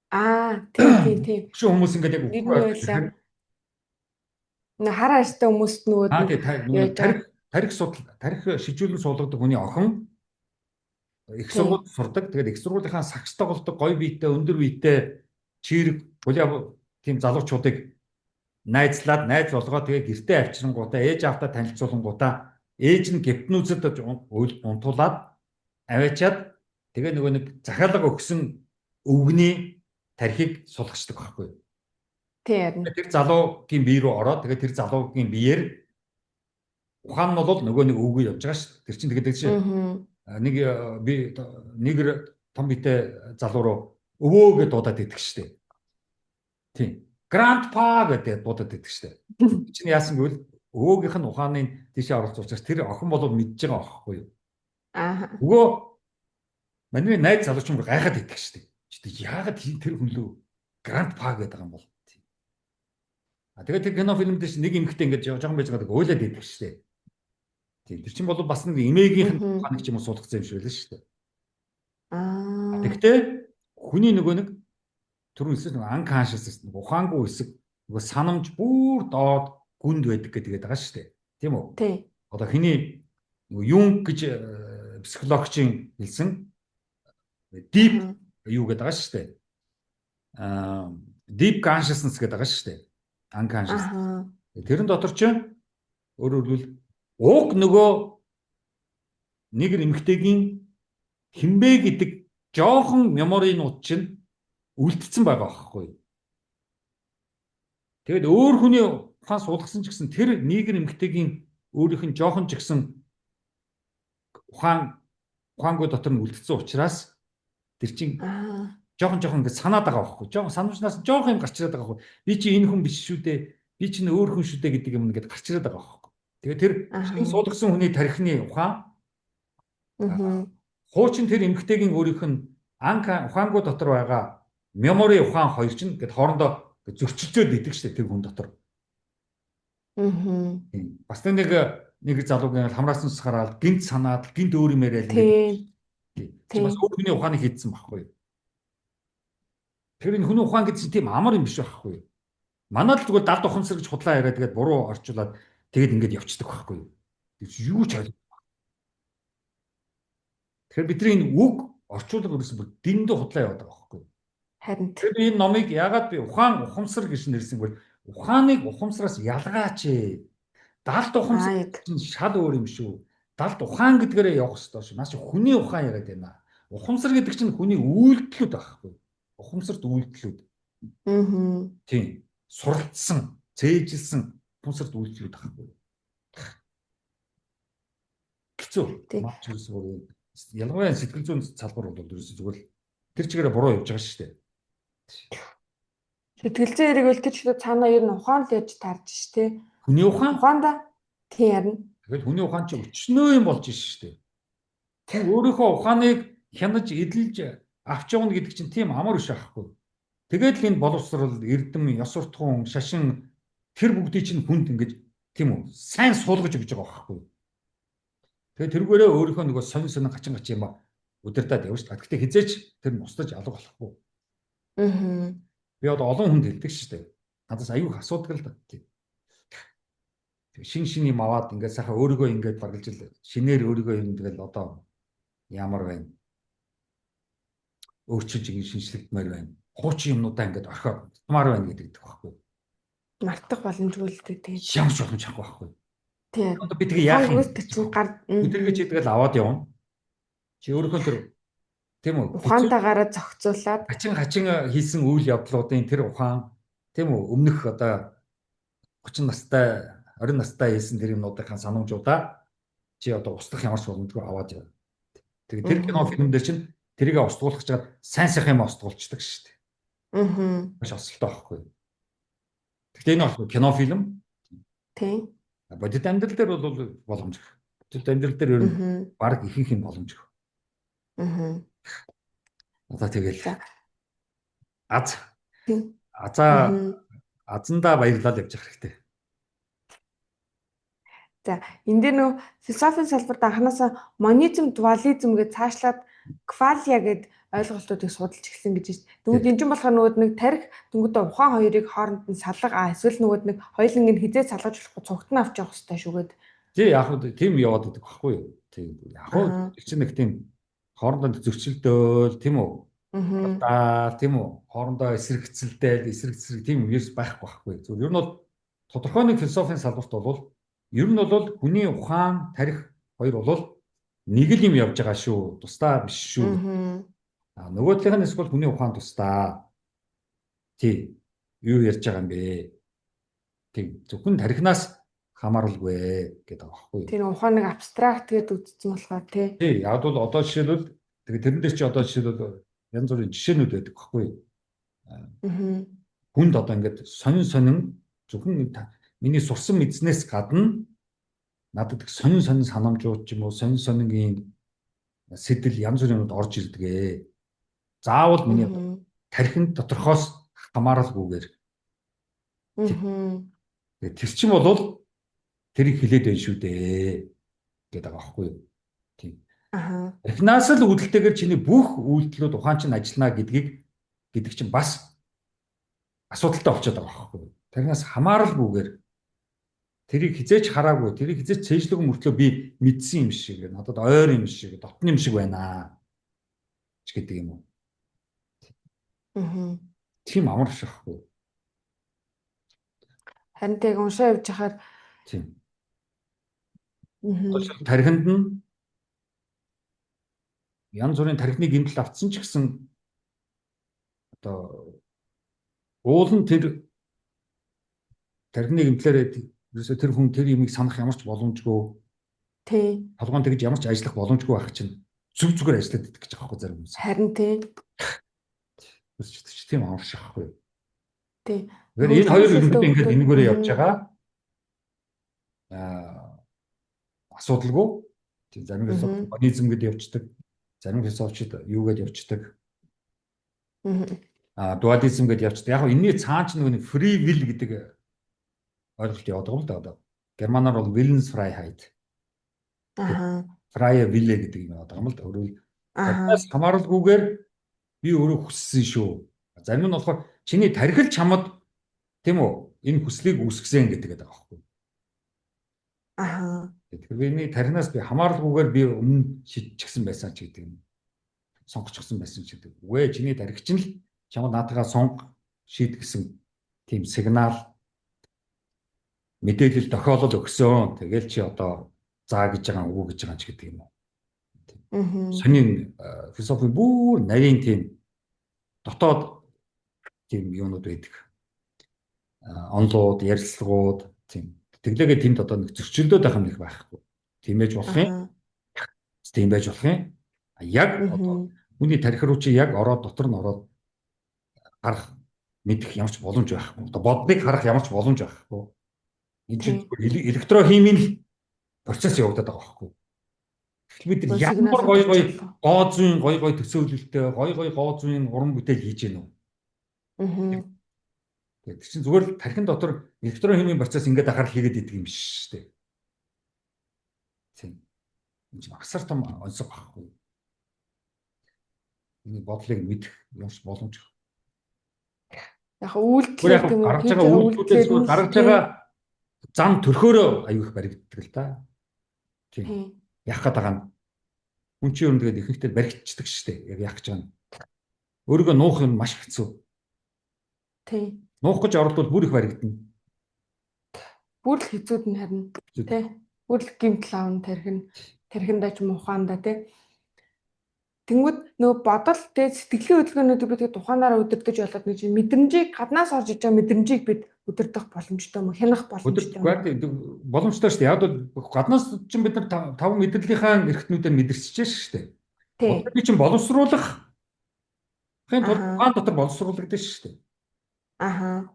Тийм. Өшөө хүмүүс ингээд яг хараа аштай хүмүүст нөгөө тарих шижүүлэн суулгадаг хүний охин их сургуульд сурдаг. Тэгээд их сургуулийнхаа сагстай болдог гоё биетэй өндөр биетэй чирэг тийм залуучуудыг найз болгоод тэгээд гэртээ авчирангуудаа ээж автаа танилцуулангуудаа ээж нь гипнозэд унтуулад аваачаад тэгээ нөгөө нэг захиалга өгсөн өвгний тархийг сулгачдаг байхгүй юу? Тийм. Тэр залуугийн бие рүү ороод тэгээ тэр залуугийн биеэр ухаан нь бол нөгөө нэг өвгөө явж байгаа шүү. Тэр чинь тэгээд нэг би нэгэр том биетэй залуу руу өвөө гэдээ дуудаад идэх шүү. Тийм. Grandpa гэдэг дуудаад идэх шүү. Чинь яасан гэвэл өвөөгийнх нь ухааны тийшээ оруулах учраас тэр охин болов мэдж байгаа байхгүй юу? Өвөө манай найз залууч юм гайхаад идэх шүү. Яагаад тэр хүнлөө Grandpa гэдэг юм бол? Тэгээд тэр кино фильмд чинь нэг эмэгтэй ингэж жоохон байж байгаа ойлаад идэх шүү. Тийм. Тэр чинь бол бас нэг эмээгийнх нь ухааныг ч юм уу суулгацсан юм шиг байлаа шүү. Тэгэхдээ хүний нөгөө нэг түрүү хэлсэн unconscious ухаангүй хэсэг нөгөө санамж бүр доод гүнд байдаг гэдэг байгаа шүү дээ. Тийм үү? Тийм. Одоо миний нөгөө Юнг гэж психологчийн хэлсэн deep юу гэдэг байгаа шүү дээ. Deep consciousness гэдэг байгаа шүү дээ. Unconscious. Тэрэн дотор ч өөрөөр хэлбэл уг нөгөө нэгэр эмэгтэйгийн хинбэ гэдэг жоохон меморинууд чинь үлдсэн байгаа байхгүй юу? Тэгэд өөр хүний ухаан суулгасан ч гэсэн тэр нэгэр эмэгтэйгийн өөрийнх нь жоохон ч гэсэн ухаангүй дотор нь үлдсэн учраас тэр чинь жоохон ингэ санаад байгаа байхгүй. Жоохон санамжнаас жоохон юм гарч ирээд байгаа байхгүй. Би чи энэ хүн биш шүү дээ. Би чи өөр хүн шүү дээ гэдэг юм ингээд гарч ирээд байгаа байхгүй. Тэгээ тэр суулгасан хүний тархины ухаан хуучин тэр эмэгтэйгийн өөрийнх нь ухаангүй дотор байгаа мемори ухаан хоёр чинь ингээд хоорондоо зөрчилдөд идэг шүү дээ тэр хүн дотор. Бас нэг залуугийн хамраасан ус хараад гинт санаад гинт өөр юм яриад тийм бас өөр хүний ухааныг хийдсэн байхгүй юу? Тэр энэ хүний ухаан гэдэг чинь тийм амар юм биш байхгүй юу? Манайд л зүгээр далд ухамсар гэж худлаа яриад тэгээд буруу орчуулад тэгээд ингээд явцдаг байхгүй юу? Юу ч ойлгохгүй. Тэгэхээр бидний энэ үг орчуулга ерөөсөө бүр дэндүү худлаа яваад байгаа байхгүй юу? Харин тэр энэ номыг яагаад би ухаан ухамсар гэж нэрсэн бол ухааныг ухамсараас ялгаач ээ. Далд ухамсар чинь шал өөр юм шүү. Далд ухаан гэдгээрээ явах хэрэгтэй шүү. Наас хүний ухаан яриад байна. Ухамсар гэдэг чинь хүний үйлдэлүүд байхгүй юу? Ухамсарт үйлдэлүүд. Тийм. Суралцсан, цээжилсэн ухамсарт үйлдэлүүд байхгүй юу? Хэцүү. Ялангуяа сэтгэл зүйн салбар бол ерөөсөө зүгээр тэр чигээрээ буруу явж байгаа шүү дээ. Сэтгэл зүйн эрэг бол тэр чигээрээ цаанаа ер нь ухаан л яаж таарч шүү дээ. Хүний ухаан? Ухаанда тийм ярина. Тэгэл хүний ухаан чи өчнөө юм болж шүү дээ. Тэр өөрийнхөө ухааныг хянаж эдэлж авч явна гэдэг чинь тийм амар биш аахгүй. Тэгээд л энэ боловсрал, эрдэм, ёс суртахуун, шашин тэр бүгдийг чинь хүнд ингэж тийм үү сайн суулгаж өгч байгаа байхгүй. Тэгээд тэргээрээ өөрийнхөө нөгөө сонин сонин гачин юм удирдаад явж байгаа. Гэхдээ хизээч тэр нь устдаж алга болохгүй. Би одоо олон хүнд хэлдэг шүү дээ. Надаас аюух асуудаг л да. Шин юм аваад ингээд сайхан өөрийгөө ингээд багжилж шинээр өөрийгөө юм тэгэл одоо ямар байна? Өөрчилж ингэ шинжлэхдмээр байна. Хуучин юмнуудаа ингээд орхиод тумаар байна гэдэг байхгүй. Мартах боломжгүй л дээ. Ямар ч боломж авахгүй байхгүй. Тийм. Одоо би тэгээ яах юм? Тэргээ чи тэгэл аваад явна. Чи өөрийнхөө тэр тийм үү? Ухаантайгаараа зохицуулаад хачин хийсэн үйл явдлуудын тэр ухаан тийм үү? Өмнөх одоо 30 настай 20 настай хийсэн тэр юмнуудынхаа санамжуудаа чи одоо устгах ямар ч боломжгүй аваад яв. Тэгээ тэр кино фильмдэр чинь тэрийг устгуулах гэж сайн сайхан юм устгуулцдаг шүү дээ. Маш осолтой байхгүй. Гэхдээ энэ бол кино фильм. Тийм. Бодит амьдрал дээр бол боломжтой. Бодит амьдрал дээр ер нь баг ихэнх юм боломжтой. Одоо тэгэл азандаа баярлал явж явах хэрэгтэй. За энэ дээр нөө философийн салбарт анханасаа монизм, дуализм гэж цаашлаад квалия гэд ойлголтуудыг судалж эхэлсэн гэж байна. Тэгвэл энэ ч болохоор нөгөө нэг тарих дөнгөдөө ухаан хоёрыг хооронд нь салга эсвэл нөгөө нэг хоёуланг нь хизээ салгаж болохгүй цугтан авч явах хэрэгтэй шүүгээд. Тий яг хөө тийм яваад байдаг байхгүй юу? Тий яг хөө чинь нэг тийм хоорондоо зөрчилдөөл тийм үү? Тийм үү? Хоорондоо эсрэгцэлдээл тийм юм байхгүй. Зөв ер нь бол тодорхой нэг философийн салбарт бол ер нь бол хүний ухаан, тарих хоёр бол нэг л юм явж байгаа шүү. Тусдаа биш шүү. Нөгөөдлийнх нь эсвэл хүний ухаан тусдаа. Тий. Юу ярьж байгаа юм бэ? Тийм. Зөвхөн тарихнаас хамааралгүй гэдэг байгаа байхгүй юу? Тэр ухааныг абстракт гэдээ үзсэн болохоор тий. Тий. Яг бол одоо жишээлбэл тэгээ тэрэн дээр чи одоо жишээлбэл янз бүрийн жишээнүүд байдаг байхгүй юу? Хүнд одоо ингээд сонин зөвхөн миний сурсан мэдснээс гадна надад их сонин санамжууд ч юм уу сонин сэтэл янз бүрийн юмд орж ирдэг. Заавал миний тархинд доторхоос хамааралгүйгээр. Тэр чинь бол тэрийг хилээд байна шүү дээ гэдэг байгаа байхгүй юу? Тийм. Тархинаас л үүдэлтэйгээр чиний бүх үйлдэлүүд ухаан чинь ажиллана гэдэг чинь бас асуудалтай болчиход байгаа байхгүй юу? Тархинаас хамааралгүйгээр тэрийг хизээч хараагүй, тэрийг хизээч цээжлэг мөртлөө би мэдсэн юм шиг, надад ойр юм шиг, дотны юм шиг байна ч гэдэг юм уу. Тийм амар шахахгүй. Харин тэг уншаа явж хахаар тийм. Тархинд нь янз бүрийн тархины гэмтэл автсан ч гэсэн одоо уул нь тэр тархины гэмтлэрээ ерөөсө тэр хүн тэр юмыг санах ямар ч боломжгүй. Тий. Толгоон тэгж ямар ч ажиллах боломжгүй байх чинь зүгээр ажиллаад идэх гэж байгаа байхгүй зарим хүмүүс. Харин тий. Тийм амар шахахгүй. Тий. Тэгэхээр энэ хоёр ерөнхийдөө ингээд энэгээрээ явж байгаа. Асуудалгүй. Тийм зарим философи монизм гэдээ явждаг. Зарим философичд юу гэдээ явждаг. Дуализм гэдээ явждаг. Яг энэний цаан ч нэг free will гэдэг ойлголт яваад байгаа юм л да одоо. Германаар бол Willensfreiheit. Freie Wille гэдэг юм яваад байгаа юм л да. Өөрөөр хэлбэл хамааралгүйгээр би өөрөө хүссэн шүү. Зарим нь болохоор чиний тархил чамд тийм үү энэ хүслийг үүсгэсэн гэдэг байгаа байхгүй. Тэгэхээр биний тархинаас би хамааралгүйгээр би өмнө шийдчихсэн байсан ч гэдэг юм. Сонгочихсон байсан ч гэдэг. Үгүй чиний тархич нь л чамд наатагаа сонго шийдгэсэн тийм сигнал мэдээлэл тохиолол өгсөн. Тэгэл чи одоо заа гэж байгаа уу гэж байгаа ч гэдэг юм уу. Сонин философи бүр нарийн тийм дотоод тийм юунууд байдаг. Онлууд, ярилцлагууд тийм. Тэглээгээ тэнд одоо нэг зөрчилдөд байх юм нэг байхгүй. Тийм байж болох юм. Тийм байж болох юм. Яг одоо хүний тархи руу чи яг ороод дотор нь ороод харах мэдэх ямар ч боломж байхгүй. Одоо бодныг харах ямар ч боломж байхгүй. Энэ чинь электрохимийн процесс явагдаад байгаа байхгүй. Бид нар Сигнал ямар гой авч гоо зүйн гой төсөөлөлтөй гой гоо зүйн уран бүтээл хийж гэнэ үү? Тэгээд чинь зүгээр л тархин дотор электрохимийн процесс ингээд ахаар хийгээд идэг юм биш шүү дээ. Тийм. Энэ чинь асар том онцлог байхгүй. Энэ бодлыг мэдэх юмш боломж. Яг үйлдэл гэх юм уу? Хийж байгаа үйлдэлээс гаргаж байгаа зам төрхөөрөө аюух баригддаг л да. Тийм. Яах гээд байгаа нь хүн чинь юм тэгээд ихэнхдээ баригдчихдаг шүү дээ. Яг яах гэж байгаа нь. Өөрийгөө нуух юм маш хэцүү. Тийм. Нуух гэж оролдвол бүр их баригдана. Бүр л хэцүүд нь харин тий. Бүр л гимтэл аавн тархиндаа ч мухаанда тий. Тэнгүүд нөгөө бодол тий сэтгэлийн хөдөлгөөнүүдийг бид тухаанаараа өдөртөж болоод нэг чинь мэдрэмжийг гаднаас орж иж байгаа мэдрэмжийг бид өдөртөх боломжтой юм уу? Хянах боломжтой юм. Боломжтой шүү дээ. Яг бол гаднаас чинь бид нар 5 мэдрэлийнхаа эрхтнүүдээр мэдэрчжээ шүү дээ. Тий. Би чинь боловсруулах тухайн дотор боловсруулагдаж шүү дээ. Аха.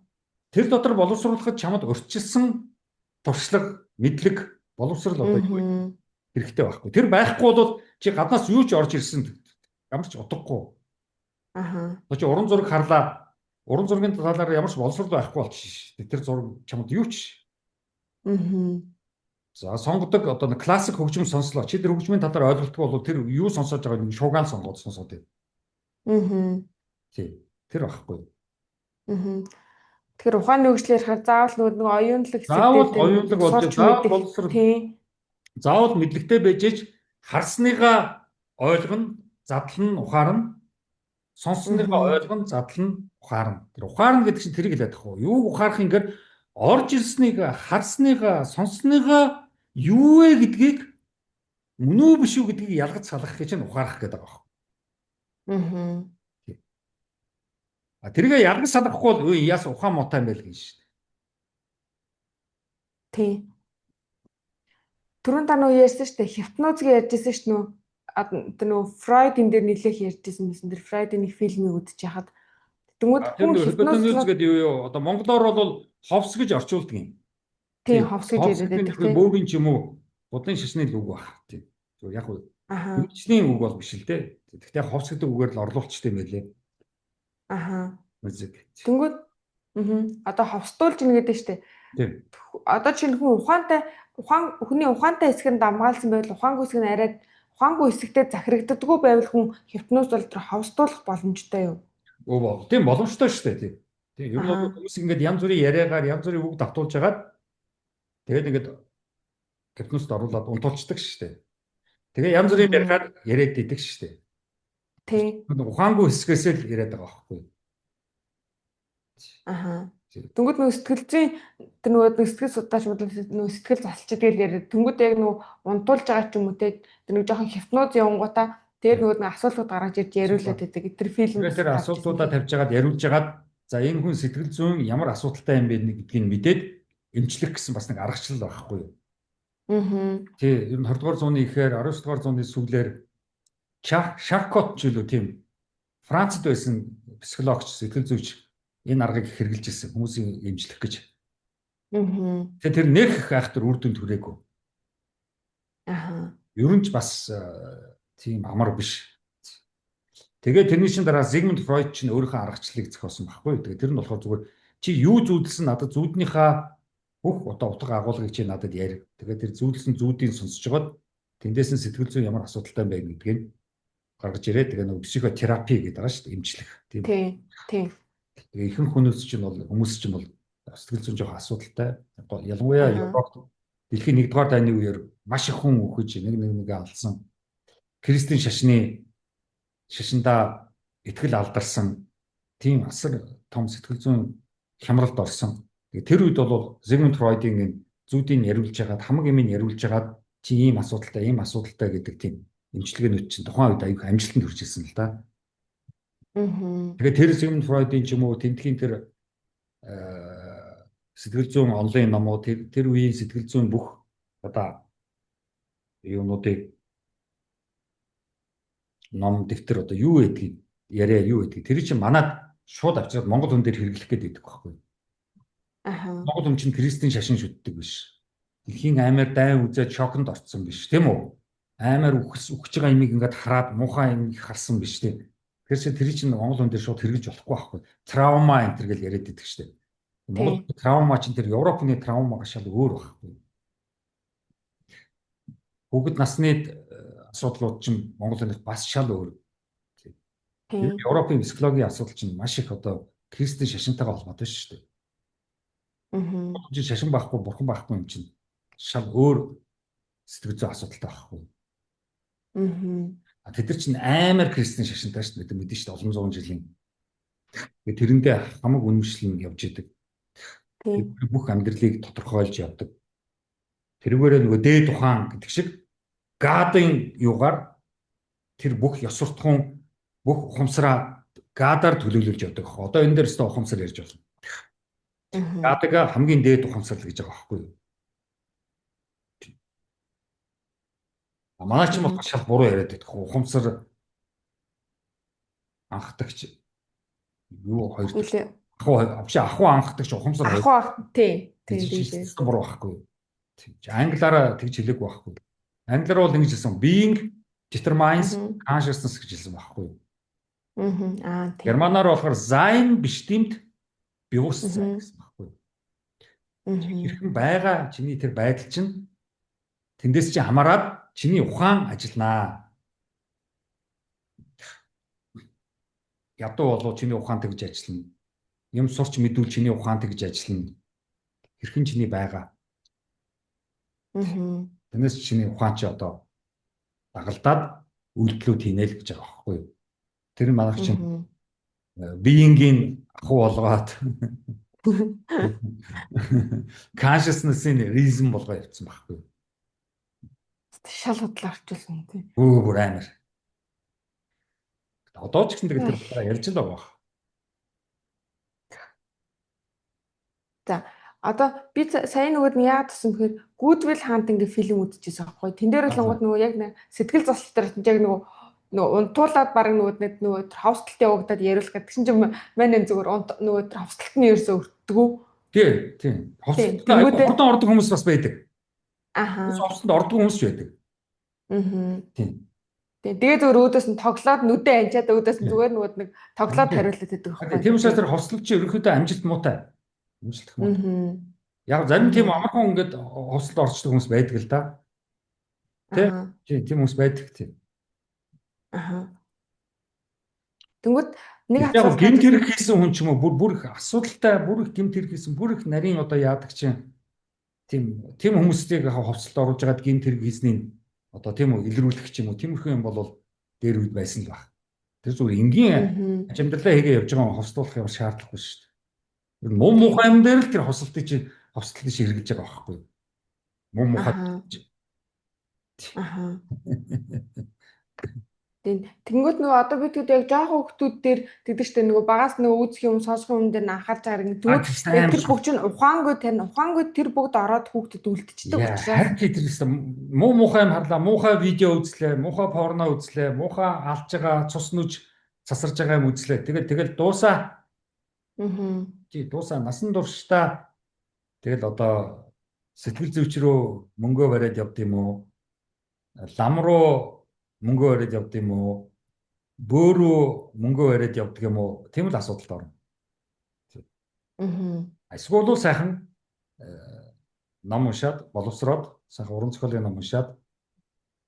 Тэр дотор боловсруулахад чамд урьдчилсан туршлага, мэдлэг, боловсрал одоо хэрэгтэй байхгүй. Тэр байхгүй бол чи гаднаас юу ч орж ирсэн ямар ч утгагүй. Аха. Чи уран зураг харлаа. Уран зургийн талаар ямар ч боловсрал байхгүй болчих шүү дээ. Тэр зураг чамд юу ч. За сонгодог одоо классик хөгжим сонслоо. Чи тэр хөгжмийн талаар ойлголтгүй бол тэр юу сонсож байгааг нэг шуугаан сонгоод сонсоод байна. Тий. Тэр байхгүй. Тэгэхээр ухааны хөгжлөөр ярихаар заавал нэг оюунлаг оюунлаг болж заавал боловсрал. Тий. Заавал мэдлэгтэй байж ич харсныгаа ойлгоно, задлан ухаарна. Сонссныгаа ойлгоно, задлан ухаарна. Тэр ухаарна гэдэг чинь тэрийг хэлээд байгаа. Юуг ухаарах ингээд орж ирснийг харсныгаа, сонссныгаа юу вэ гэдгийг мөн үү биш үү гэдгийг ялгаж салгахыг чинь ухаарах гэдэг байгаа. Тэргээ ялгаж салгахгүй бол яас ухаан муутай юм байл гэж шүү дээ. Тий. Түрүүн та нөгөө ярьсан шүү дээ. Хипнозыг ярьжсэн шүү дээ. Тэр нөгөө Фройд энэ дээр нэлээх ярьжсэн байсан. Тэр Фройдын нэг фильмийг үзэж яхад тэнгууд хүн хипноз гэдэг юу одоо монголоор бол ховс гэж орчуулдаг юм. Тий, ховс гэж яриад байдаг. Бөөгийн ч юм уу будын шашны үг баг. Тий. Яг уу. Хөвчний үг бол биш л дээ. Гэхдээ ховс гэдэг үгээр л орлуулчтай юм байлээ. Аха. Тэнгүүд одоо ховстуулж ийн гэдэг шүү дээ. Тий. Одоо чинь хүн хүний ухаантай хэсгээр дамгаалсан байвал ухаангүй хэсэг нь арайд ухаангүй хэсэгтээ захирагддаггүй байвал хүн хипноз бол тэр ховстуулах боломжтой юу? Тийм боломжтой шүү дээ. Тийм. Ер нь бол хүмүүс ингээд янз бүрийн яриагаар янз бүрийн үг давтуулж хагаад тэгээд ингээд хипнозд оруулаад унтуулцдаг шүү дээ. Тэгээ янз бүрийн ярихаар яриад идэг шүү дээ. Тий. Ухаангүй хэсгээс л яриад байгаа байхгүй. Аха. Тэнгүүд нөгөө сэтгэл зүйн тэр нөгөө сэтгэл судлаач нөгөө сэтгэл засалч тэгэл яриад тэнгүүд яг нөгөө унтуулж байгаа ч юм уу те тэр нэг жоохон хипноз явангуудаа тэгээд нөгөө нэг асуултууд гаргаж ирж яриулаад байдаг. Тэр фильм тэр асуултуудаа тавьж хагаад яриулж хагаад за энэ хүн сэтгэл зүйн ямар асуудалтай юм бэ гэдгийг мэдээд эмчлэх гэсэн бас нэг аргачлал байхгүй юу? Тий, ер нь 20 дугаар зууны ихээр 19 дугаар зууны сүүлээр Шаркот ч үлээ тийм Францад байсан психологч, сэтгэл зүйч энэ аргыг хэрэгжилж ирсэн хүмүүсийн эмчлэх гэж. Тэгээ тэр нэг айхтар үр дүнд хүрээгүй. Ер нь ч бас тийм амар биш. Тэгээ тэрний шин дараа Зигмунд Фройд ч өөрийнхөө аргачлалыг зохиосон байхгүй. Тэгээ тэр нь болохоор зүгээр чи юу зүүдэлсэн надад зүүднийхээ бүх одоо утга агуулгыг чи надад ярь. Тэгээ тэр зүүдэлсэн зүүдийг сонсож байгаад тэндээс нь сэтгэл зүйн ямар асуудалтай байна гэдгийг гаргаж ирээд тэгээ нэг психотерапи гэдэг байгаа шүү дээ, эмчлэх. Тийм. Тийм. Тэгээ ихэнх хүмүүс чинь бол сэтгэл зүйн жоохон асуудалтай. Ялангуяа Европт дэлхийн 1-р дайны үеэр маш их хүн үхэж нэгээ алдсан. Кристийн шашиндаа итгэл алдарсан тийм асар том сэтгэл зүйн хямралд орсон. Тэр үед бол Зигмунд Фройдын зүүдийг яриулж хагаад хамаг юмыг яриулж хагаад чи ийм асуудалтай гэдэг тийм эмчилгээнүүд чинь тухайн үед аюух амжилтанд хүрч ирсэн л да. Тэгээд тэр Зигмунд Фройдын ч юм уу тентхийн тэр сэтгэл зүйн онлайн номууд тэр үеийн сэтгэл зүйн бүх одоо юунуудыг ном дэвтэр одоо юу гэдгийг яриа юу гэдгийг тэр чинь манад шууд авчираад монгол хүн дээр хэрэглэх гээд байдаг байхгүй. Монгол хүн чинь Кристийн шашин шүтдэг биш. дэлхийн аймаар дайн үзээд шоконд орцсон биш тийм үү? Аймаар үхэж байгаа юмыг ингээд хараад муухай юм харсан биш тийм. Тэгэхээр тэр чинь Монгол хүн дээр шууд хэрэгж болохгүй байхгүй. Траума энэ төр гэл яриад байдаг шүү дээ. Монгол траума чинь тэр Европын траумагаа шал өөр байхгүй. Хүүхэд насны асуудлууд чинь Монголын бас шал өөр. Европын психологийн асуудал чинь маш их одоо Кристийн шашинтайгаа холбоотой шүү дээ. Чи шашин байхгүй, бурхан байхгүй юм чинь шал өөр сэтгэл зүйн асуудалтай байхгүй. Тэд нар чинь амар Кристийн шашинтай шүү дээ. Мэдэн шүү дээ олон зуун жилийн. Тэрэндээ хамаг үнэмшлэн явж идэг. Бүх амьдралыг тодорхойлж явдаг. Тэрүүгээрээ нөгөө дээд ухаан гэдэг шиг гадын юугаар тэр бүх ёс суртахуун бүх ухамсараа гадаар төлөөлүүлж явдаг. Одоо энэ дээр өстө ухамсар ярьж байна. Гадаг хамгийн дээд ухамсар л гэж байгаа байхгүй юу? Манай ч юм бол шал буруу яриад байдаг. Ухамсар анхдагч юу хоёр ахуу анхдагч ухамсар тий буруу байхгүй юу? Англиараа тэгж хэлээгүй байхгүй. Англиар бол ингэж хэлсэн being determines consciousness гэж хэлсэн байхгүй юу? Германаар болохоор sein bestimmt Bewusstsein гэсэн байхгүй юу? Хэрхэн байгаа чиний тэр байдал чинь тэндээс чинь хамаарад чиний ухаан ажилланаа. Ядуу болоо чиний ухаан тэгж ажиллана. Юм сурч мэдүүл чиний ухаан тэгж ажиллана. Хэрхэн чиний байгаа. Тэрнээс чиний ухаан чи одоо дагалдаад үйлдэлүүд хийнэ л гэж байгаа байхгүй юу? Тэр манайх чинь being-ийн ахуй болгоод consciousness-ийн reason болгоо явцсан байхгүй юу? Шал худлаа орчуулсан тийм. Бүр амар. Одоо ч гэсэн тэгээд тэр ярьж л байгаа. За одоо би сая нөгөөд нь яагаад гэсэн бэхээр Good Will Hunting гэх фильм үзчихсэн байхгүй. Тэн дээр л нөгөө яг сэтгэл зовлт төр яг нөгөө унтуулаад баг нөгөө хавсталт явагдаад яриулах гэдэг чинь манай зүгээр нөгөө хавсталт нь ерөөсөө өртдөггүй. Тийм. Хавсталт ордог хүмүүс бас байдаг. Хавсталт ордог хүмүүс ч байдаг. Тийм. Тэгээд зүгээр өөдөөс нь тоглоод нүдэ анчаад өөдөөс нь зүгээр нөгөө нэг тоглоод хариулаад байдаг байхгүй. Тийм учраас тэр хавсталт чи ерөнхийдөө амжилт муутай. Амжилт муутай. Яг зарим тийм амархан ингээд хавсталт орчдөг хүмүүс байдаг л да. Тийм хүмүүс байдаг тийм. Тэнгүүд нэг асуулт гэмт хэрэг хийсэн хүн ч юм уу бүр их асуудалтай бүр их гэмт хэрэг хийсэн бүр их нарийн одоо яадаг чинь тийм хүмүүсийг хавцалд оруулж байгаад гэмт хэрэг хийсний одоо тийм үү илрүүлэх ч юм уу тиймэрхүү юм бол дээр үед байсан л баг. Тэр зүгээр энгийн амьдралаа хийгээ явж байгаа хавцлуулах юм шаардлагагүй шүү дээ. Муу мухай юм дээр л тэр хавцлтыг чи хэрэглэж байгаа байхгүй юу? Муу мухай. Тэнгүүд нөгөө одоо бид яг жоохон хүмүүсд дээр тэгдэг штэ нөгөө багаас нөгөө үзэх юм сонсох юм дээр нь анхаарч байгаа юм. Тэгвэл тэр бүгд чинь ухаангүй тэр бүгд ороод хүүхдэд үлдчихдэг учраас. Харин тэр муу мухай юм харлаа, муухай видео үзлээ, муухай порно үзлээ, муухай алж байгаа цус нүж засарж байгаа юм үзлээ. Тэгэл дуусаа. Дуусаа насан туршдаа тэгэл одоо сэтгэл зүйч рүү мөнгөө бариад явд юм уу? Лам руу мөнгөө бариад явд юм уу? Бөөрөө мөнгөө бариад явдаг юм уу? Тийм л асуудалд орно. Эсвэл сайхан ном уншаад, боловсроод, сайхан уран зохиолын ном уншаад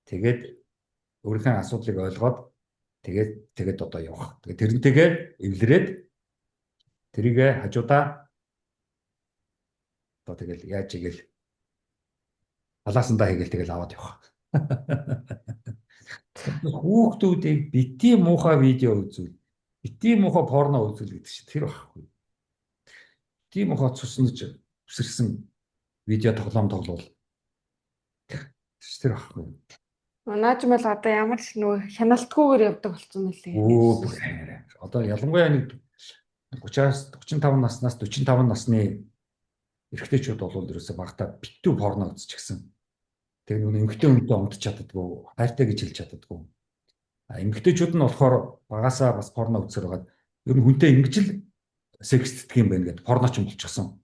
тэгээд өөрийнхөө асуудлыг ойлгоод тэгээд одоо явах. Тэгээд тэрнтэйгээ эвлэрээд тэрийгэ хажуудаа одоо тэгэл яаж игээл халаасандаа хийгээл тэгэл аваад явах. Хүүхдүүдийг бити муухай видео үзүүл, бити муухай порно үзүүл гэдэг чинь тэр байхгүй. Бити муухай цуснаж өсөрсөн видео тоглоул. Тэр байхгүй. Наач мэл одоо ямар ч нөгөө хяналтгүйгээр явдаг болсон мөлий. Одоо ялангуяа нэг 35 наснаас 45 насны эрэгтэйчүүд бол ерөөсөө багтаа битүү порно үзчихсэн. Тэгээ нүг эмэгтэй хүнтэй унтж чаддаггүй, хайртай гэж хэлж чаддаггүй. Эмэгтэйчүүд нь болохоор багасаа бас порно үзсээр байгаад ер нь хүнтэй ингэж л секстдэг юм байна гэдээ порно ч юм болчихсон.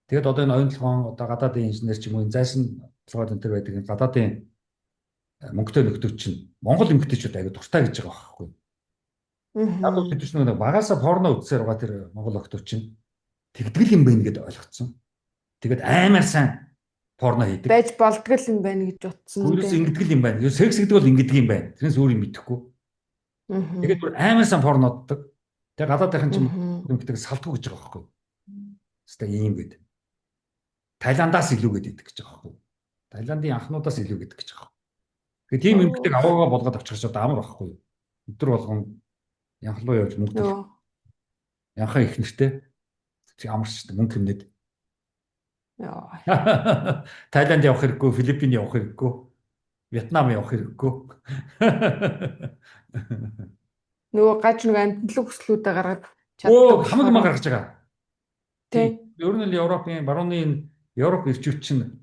Тэгээд одоо энэ оюун толгойн одоо гадаадын инженер ч юм уу энэ зайсан толгойд энэ төр байдаг энэ гадаадын мөнгөтэй нөхдөд чинь Монгол эмэгтэйчүүд аяга дуртай гэж байгаа байхгүй. Яг л тэд чинь нэг багаасаа порно үзсээр байгаа тэр Монгол охтууд чинь тэгдгэл юм байна гэдээ ойлгоцсон. Тэгээд аймаар сайн порно хийдэг. Байж болдгол юм байна гэж утсан. Өөрөөс ингэдэг юм байна. Секс гэдэг бол ингэдэг юм байна. Тэрнээс өөр юм мэдэхгүй. Тэгээд бүр аймаар сайн порноддаг. Тэгээд гадаадынхан чинь эмэгтэйг салдгүй гэж байгаа байхгүй. Хэвээ ийм гэдэг. Тайландаас илүү гэдэг гэж байгаа байхгүй. Тайландын анхнуудаас илүү гэдэг гэж байгаа. Тэгээд тийм эмэгтэйг аваагаа болгоод авчих гэж одоо амар байхгүй. Өдөр болгон янхлуу явж мөнгө янхаа их нэртэй амарчтай мөнгө хэмнээд. Тайланд явах хэрэггүй, Филиппин явах хэрэггүй, Вьетнам явах хэрэггүй. Нөгөө гаж нэг амтлаг хүслүүдээ гаргаад чаддаг. Хамаг маа гаргаж байгаа. Тийм. Ер нь Европын барууны Европ ирчүүд чинь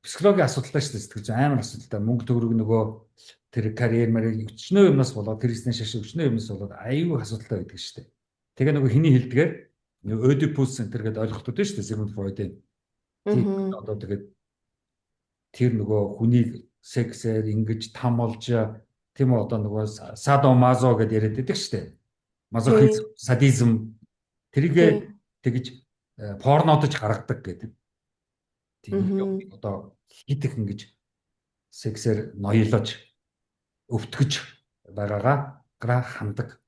психологийн асуудалтай шүү дээ. Сэтгэж амар асуудалтай. Мөнгө төгрөг нөгөө тэр карьер мэрэг өчнөө юмнаас болоод тэрснээ шашиг өчнөө юмнаас болоод аюу асуудалтай байдаг шүү дээ. Тэгээ нөгөө хиний хэлдгээр Oedipus энэ гэдэг ойлголтууд шүү дээ. Sigmund Freud-ийн. Тийм одоо тэгээд тэр нөгөө хүнийг сексээр ингэж тамолж тийм үү одоо нөгөө садомазо гэдээ яриад байдаг шүү дээ. Мазохизм, садизм тэрийг тэгж порнодож гаргадаг гэдэг. Тийм одоо хит их ингэж сексээр ноёлож өвтгөж байгаагаа хандаг.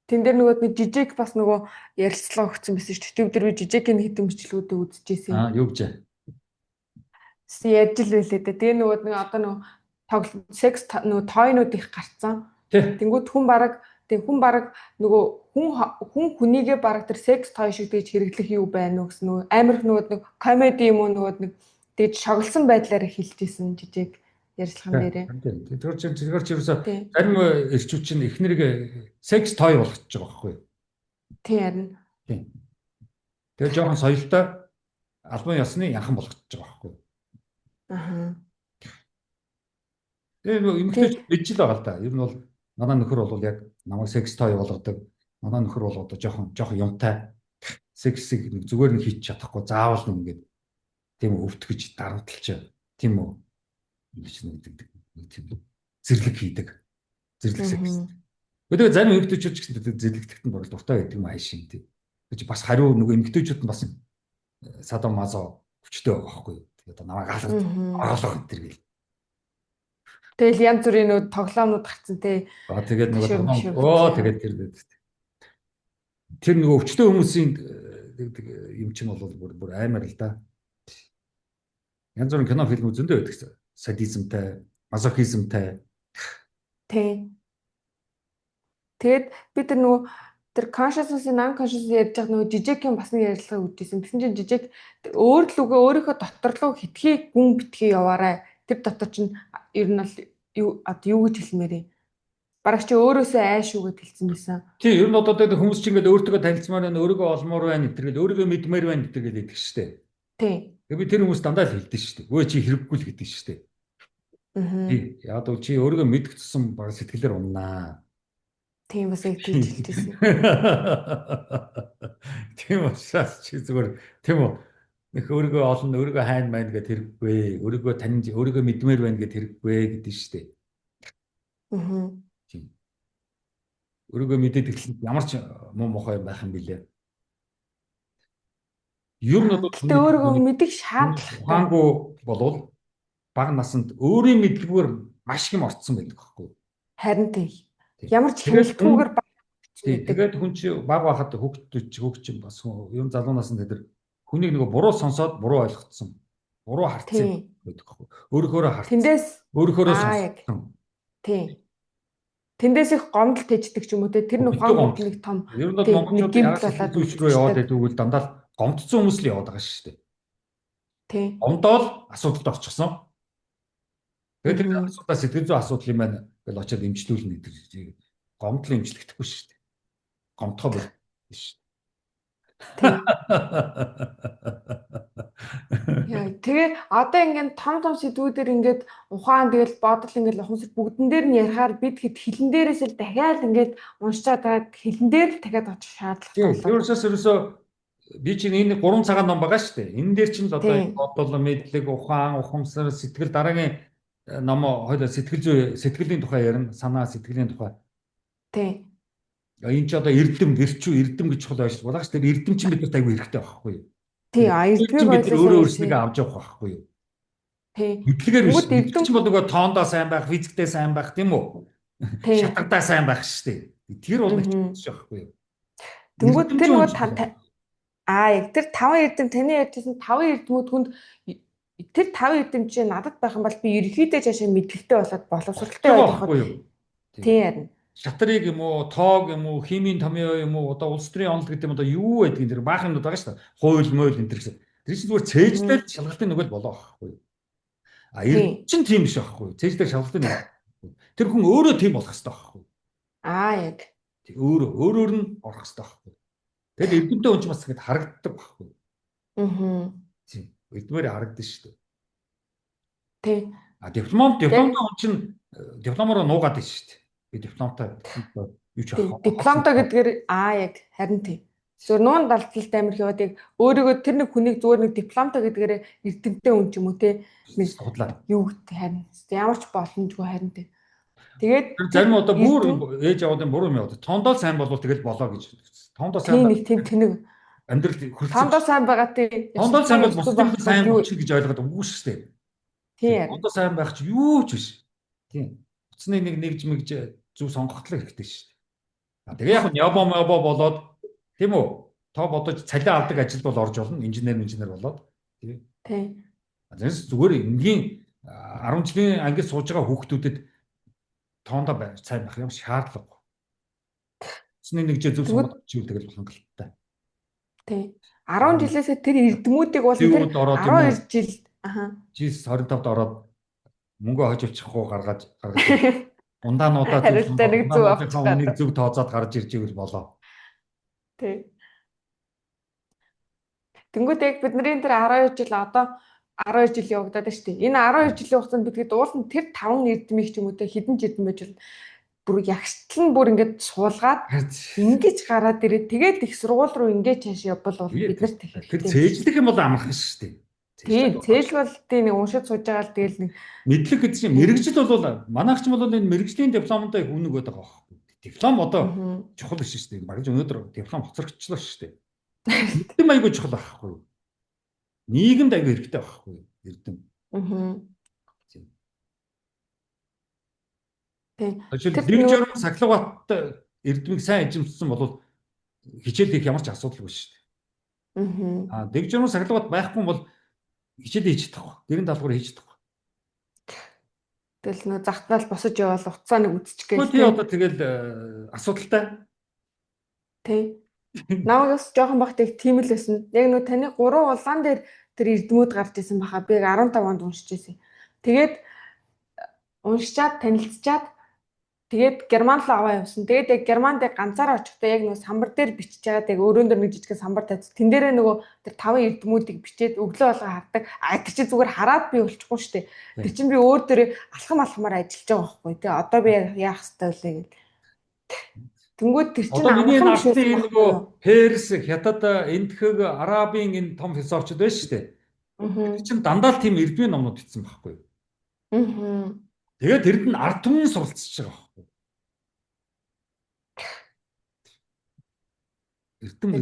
Тэн дээр нөгөө нэг жижиг бас нөгөө ярилцлага өгсөн байсан шүү дээ. Тэр би жижигхэн хэдэн бичлэгүүдээ үзчихсэн. Юу гэж ярьж л байлээ дээ. Тэгээ нөгөө нэг одоо нөгөө секс нөгөө тойнууд их гарцсан. Тэнгүүд хүн бараг нөгөө хүн хүнийгээ бараг тэр секс той шиг тэгж хэрэглэх юу байна уу гэсэн нөгөө амар нөгөө комеди юм уу нөгөө нэг тэгж шоглсон байдлаар хэлжсэн жижиг ярьцлаган дээрээ. Тэгэхээр ч ерөөсө зарим эрчүүд чинь эхнэрийг секс той болгож байгаа байхгүй юу? Тийм харин. Тийм. Тэгээ жоохон соёлтой албан ёсны янхан болгож байгаа байхгүй юу? Аха. Тэгээ эмэгтэйч бэж л байгаа л да. Ер нь бол манай нөхөр бол яг намайг секс той болгодог. Манай нөхөр бол одоо жоохон юмтай сексийг зүгээр нь хийж чадахгүй заавал нэгээд тийм өвтгөж дарамтлж тийм үү? Зэрлэг хийдэг. Зэрлэг секс. Тэгээд зарим эмэгтэйчүүд ч гэсэн зэрлэгтэхт нь бол дуртай байдаг юм аашин тийм. Гэж бас хариу нөгөө эмэгтэйчүүд нь бас садомазо хүчтэй байгаа байхгүй юу? Тэгээд намайг аалгах энэ гэл. Тэгэл янз бүрийн нөгөө тоглоомнууд гарцсан тий. Тэгээд нөгөө тэгээд тэр нөгөө өвчтөе хүмүүсийн юм чинь бол бүр аймаар л да. Янз бүрийн кино фильм үзэндээ байдаг. Садизмтай, мазохизмтай. Тий. Тэгэд би тэр нөгөө тэр consciousness-ийн non-conscious ярьж байгаа нөгөө жижиг юм бас нэг ярилцлага өгдөөсөн. Тэгсэн чинь жижиг өөр л үгээ өөрийнхөө дотор руу хитгэе гүн битгий яваарай. Тэр дотор чинь ер нь бол юу гэж хэлмээр юм. Бараг чи өөрөөсөө айш үгээд хэлсэн байсан. Тий, ер нь одоо тэр хүмүүс чинь ингээд өөртөө танилцмаар байна, өөрийгөө олмоор байна гэтэргээл өөрийгөө мэдмээр байна гэтэргээл хэлдэг шүү дээ. Тий. Тэгээ би тэр хүмүүс дандаа л хэлдэг шүү дээ. Өө чи хэрэггүй л гэдэг шүү дээ. Тий. Яг л чи өөрийгөө мэдгэцсэн баг сэтгэлээр уннаа. Тийм бас яг тийж хэлжсэн. Тийм учраас чи зүгээр тийм үү. Нэг өөрийгөө олно, өөрийгөө хайна байна гэд хэрэггүй. Өөрийгөө таньж, өөрийгөө мэдмээр байна гэд хэрэггүй гэдэг шүү дээ. Тийм. Өөрийгөө мэдээд эхлэх ямар ч муу мухай байх юм бэлээ. Ер нь бол өөрийгөө мэдэх шаардлагатай. Ухаангүй болвол бага насанд өөрийн мэдлэгүүр маш их юм орцсон байдаг байхгүй юу? Харин тийм. Ямар ч хяналтгүйгээр тэгээд хүн чи бага байхад хөгч бас юм залуу насанд тэр хүнийг нөгөө буруу сонсоод буруу ойлгоцсон. Буруу харцсан байдаг байхгүй юу? Өөрөөхөөрөө харцсан. Тэндээс өөрөөхөөрөө сонссон. Тийм. Тэндээс их гомдол тэждэг ч юм уу те тэр ухаангүй нэг том ер нь бол монголчууд яг зүйлч рүү яваад байдаг үйл дандаа гомдсон хүмүүс л яваад байгаа шүү дээ. Тийм. Гомдоол асуудалд орчихсон. Тэгээд тэр асуудал сэтгэл зүйн асуудал юм байна гэж очиад эмчлүүлнэ гэдэг. Гомдол эмчлэгдэхгүй шүү дээ. Гомдохоо биш шүү дээ. Тэгээ одоо ингээд том сэдвүүдээр ингээд ухаан тэгэл бодол ингээд ухамсар бүгдэн дээр нь ярихаар бид хэд хилэн дээрээс л дахиад ингээд уншчаад байгаад хилэн дээр л дахиад очих шаардлагатай болоо. Ерөөсөөс ерөөсөө би чинь энэ 3 цагаан ном байгаа шүү дээ. Энэ дээр чинь л одоо бодол, мэдлэг, ухаан, ухамсар, сэтгэл дараагийн номоо хоёул сэтгэлийн тухай ярина, санаа, сэтгэлийн тухай. Тийм. Энэ ч одоо эрдэм гэж чухал байж байгаа шүү дээ. Эрдэм чинь бидэрт аягүй хэрэгтэй байхгүй юу? Тийм, эрдэмийг бид өөрөө өөрсдөө авч явах байхгүй юу? Тийм. Мэдлэгээр биш. Мэдлэг чинь бол нөгөө тоондоо сайн байх, физиктэй сайн байх тийм үү? Шатагдаа сайн байх шүү дээ. Тэр бол их чухал байхгүй юу? Тэнгүүд тэр нөгөө яг тэр 5 эрдэм таны ярьжсэн 5 эрдэмүүд хүнд тэр 5 эрдэм чинь надад байх юм бол би ерөөхдөө цаашаа мэдлэгтэй болоод боловсралтай байх байхгүй юу? Тийм ярина. Шатрыг юм уу, тоог юм уу, химийн томьёо юм уу, одоо улс төрийн онол гэдэг юм одоо юу байдгийг тэр баахан юмуд байгаа шүү дээ. Хууль мойл энэ гэсэн. Тэр чинь зүгээр цээжлэл шалгалтын нөгөө л болоо байхгүй юу? Эрдэм чинь тийм биш байхгүй юу? Цээжлэл шалгалтын нөгөө. Тэр хүн өөрөө тийм болох хэрэгтэй байхгүй юу? Яг. Өөрөөр нь орох хэрэгтэй байхгүй юу? Тэгэл эрдэмтэй хүн ч бас ингэж харагддаг байхгүй юу? Тийм. Эрдмээр харагдаж шүү дээ. Тийм. Дипломтой хүн чинь дипломоор нуугаад байна шүү дээ. Би дипломтой юу ч авах. Дипломтой гэдгээр яг харин тийм. Зөв нуун далдалт амир яваад яг өөрийгөө тэр нэг хүнийг зүгээр нэг дипломтой гэдгээр эрдэмтэй хүн ч юм уу те судлаа. Юу гэдэг харин ямар ч боломжгүй харин тийм. Тэгээд зарим одоо бүр ээж аваад буруу юм яваад. Тондоо сайн болвол тэгэл болоо гэж. Тондоо сайн нэг тийм тэнэг амьдрал хүрсэн. Тондоо сайн байгаа тийм. Тондоо сайн бол бусдын сайн болчих гэж ойлгоод үгүй шүү дээ. Тийм. Тондоо сайн байх ч юу ч биш. Тийм. Уцны нэгж мэгж зүг сонгогдлоо хэрэгтэй шүү дээ. Тэгээ яг нь ябо болоод тийм үү? Тоо бодож цалиа авдаг ажил бол орж болно. Инженер болоод. Тийм. Зэрэг зүгээр энгийн 10 жилийн ангид сууж байгаа хүүхдүүдэд тоондоо сайн байх юм шаардлагагүй. Уцны нэгж зүг сонгох зүйл тэгэл хангалттай. Тийм. 10 жилээсээ тэр эрдэмүүдийг бол тэр 12 жил жилс 25-д ороод мөнгө хоживчихгүй гаргаж ундаануудаа нэг зүг тооцоод гарч ирж ивэл болоо. Тий. Тэнгүүд яг бидний тэр 12 жил одоо 12 жил явагдаад байна шүү дээ. Энэ 12 жилийн хугацаанд бид уулын тэр 5 эрдэмийг ч юм уу те хідэн жидэн байж бол бүр ягштал нь бүр ингээд суулгаад ингэж гараад ирээд тэгээд их сургууль руу ингэж цааш явбал бид нарт их тэр цээжлэх юм бол амархан шүү дээ. Тийм, цээжл бол тийм нэг уншиж сууж байгаа л тэгэл нэг мэдлэг гэдэг чинь мэрэгжил бол манайх ч бол энэ мэрэгжлийн дипломтой үнэг байдаг аахгүй. Диплом одоо чухал биш шүү дээ. Багж өнөөдөр диплом хоцрогдчихлоо шүү дээ. Эрдэм айгүй чухал байхгүй. Нийгэмд айгүй хэрэгтэй байхгүй. Эрдэм. Тийм. Тэр журам сахилгават эрдэмийг сайн эзэмшсэн бол хичээл хийх ямар ч асуудалгүй шүү дээ. Дэг журам сахилгават байхгүй бол хичээл хийж чадахгүй. Дэрэн даалгавар хийж чадахгүй. Тэгэл нөө захтаал босож явал уцаа нэг үдчих гээл. Тий одоо тэгэл асуудалтай. Тий. Намайгс жоохон багтыг тийм л байсан. Яг нөө таны 3 улаан дээр тэр эрдэмүүд гарч исэн баха. Би 15 онд уншиж байсан. Тэгээд уншичаад танилцчаад тэгээд герман руу аваа явсан. Тэгээд яг германд ганцаараа очихдоо яг нөгөө самбар дээр бичиж чаад яг өрөөнд нэг жижиг самбар тавьсан. Тэн дээрээ нөгөө тэр 5 эрдэмүүдийг бичээд өглөө болго хардаг. Тэр чинь зүгээр хараад би болчихгүй шүү дээ. Тэр чинь би өөр дээрээ алхамаар ажиллаж байгаа байхгүй тий. Одоо би яах ёстой вэ гэд. Тэнгүүд тэр чинь амархан шүү дээ. Нөгөө Перс, Хятад, Энтхэг, Арабын энэ том философчд байна шүү дээ. Тэр чинь дандаа тийм эрдмийн номнууд бичсэн байхгүй юу? Тэгээд тэрэнд нь ард түмэн суралцж байгаа байхгүй.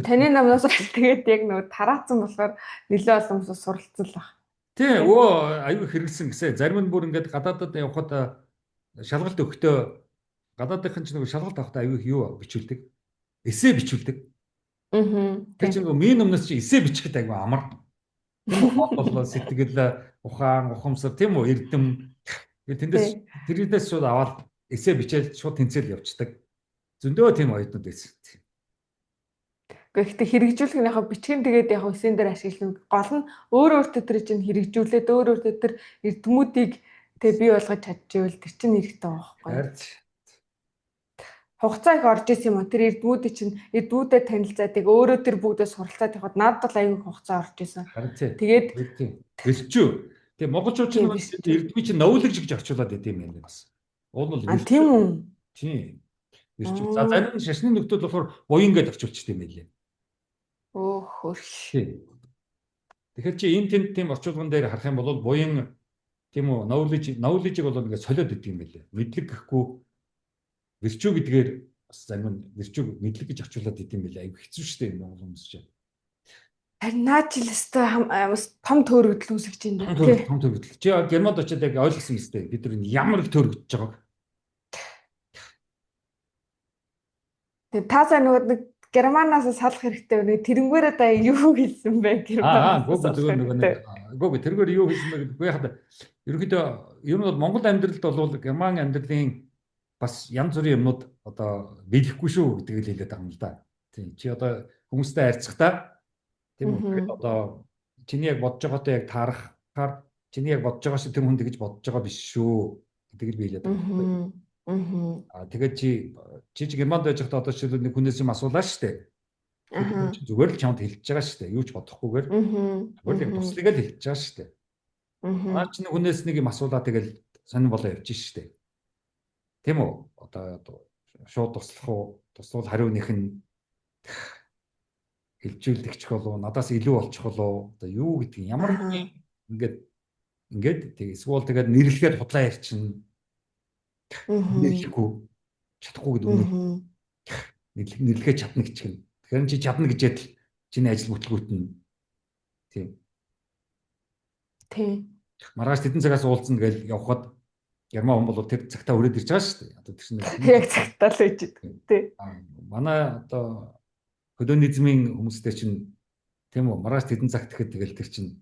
Таны намнаас тэгээд яг нөгөө тараацсан болохоор нэлээд олон хүмүүс суралцсан л баг. Тий, аюу хэрэгэлсэн гэсэн. Зарим нь бүр ингээд гадаадад явхад шалгалт өгөхдөө гадаадынхан ч нөгөө шалгалт авахдаа аюу юу бичүүлдэг? Эссе бичүүлдэг. Тэр чинь нөгөө минь өмнөөс чи эссе бичихд аюу амар. Тийм үү? Бодлоо сэтгэл, ухаан, ухамсар тийм үү? Эрдэм. Тэндээс тэрнээс шууд аваад эссе бичээд шууд тэнцэл явцдаг. Зөндөө тийм оюутнууд байсан. Гэхдээ хэрэгжүүлэх нь яг бичгийн тэгээд яг эсэн дээр ашиглах гол нь өөр тэр чинь хэрэгжүүлээд өөр тэр эрдэмүүдийг тэг бий болгож чадчихвэл тэр чинь хэрэгтэй байгаа байхгүй. хугацаа их орж исэн юм уу? Тэр эрдмүүдэд танилцаад тэгээ өөрөө тэр бүгдээ суралцаад явахад надад л аюул хугацаа орж исэн. Харин тий. Тэгээд бэлчүү. Тэгээ монголчууд ч эрдмий чинь новуулагч гэж орчуулад идэм юм бас. Уул нь а тийм үү? Тийм. Бэлчүү. За зарим шашны нөхдөл болохоор буян гэж орчуулчихдээ юм лээ. Өөх хөрш. Тэгэхээр чи энэ тэнд тийм орчуулган дээр харах юм бол буян тийм үү новуулагчийг бол ингээд солиод идэм юм лээ. Мэдлэг гэхгүй бэлчүү гэдгээр бас зарим нь бэлчүү мэдлэг гэж орчуулад идэм юм лээ. Айгу хэцүү шүү дээ монгол хүмүүс чинь. Харин наад жил өстой том төөрөгдөл үүсгэж байна тий. Том төөрөгдөл. Чи Германд очиад яг ойлгосон юм тест бид нар ямар их төөрөгдөж байгааг. Тэгээ та сайн нэг Германаас салах хэрэгтэй байна. Тэрнгээрээ та юу хэлсэн бэ? Гүг тэргээр юу хэлсэн бэ гэдэггүй яхад ерөнхийдөө ер нь бол Монгол амьдралд бол Герман амьдралын бас янз бүрийн юмнууд одоо биелэхгүй шүү гэдгийг л хэлээд байгаа юм л да. Тийм. Чи одоо хүмүүстэй харьцахдаа тийм үү? Одоо чиний яг бодож байгаатай яг таарахаар чиний яг бодож байгаа шиг тэр хүн тэгж бодож байгаа биш шүү гэдгийг би хэлээд байгаа. Тэгээд чи Германд байж байхдаа одоо жишээлбэл нэг хүнээс юм асуулаа штэ. Зүгээр л чамд хэлж байгаа штэ. Юу ч бодохгүйгээр. Зүгээр л туслыг л хэлж байгаа штэ. Аа чи нэг хүнээс нэг юм асуулаа тэгэл сонир болоо явчих штэ. Тийм үү? Одоо шууд туслах уу? Туслал хариуных нь хэлжүүлдэгч болов надаас илүү болчих болов одоо юу гэдгийг ямар ингээд тэг эсвэл тэгээд нэрлэхэд худлаа ярьчихна. Нэрлэхгүй чадахгүй гэдэг үнэ. Нэрлэхэд чадна гэж чинь. Тэгэхээр чи чадна гэжээд чиний ажил бүтлгүүт нь тийм. Маргааш тэдэн цагаас уулзна гэж явхад Герман хүн бол тэр цагтаа өрөөд ирж байгаа шүү дээ. Одоо тэр чинь яг цагтаа л байж дээ. Манай одоо колонизмын хүмүүстэй чинь тийм үү маргааш тэдэн цагт гэхэд тэгэл тэр чинь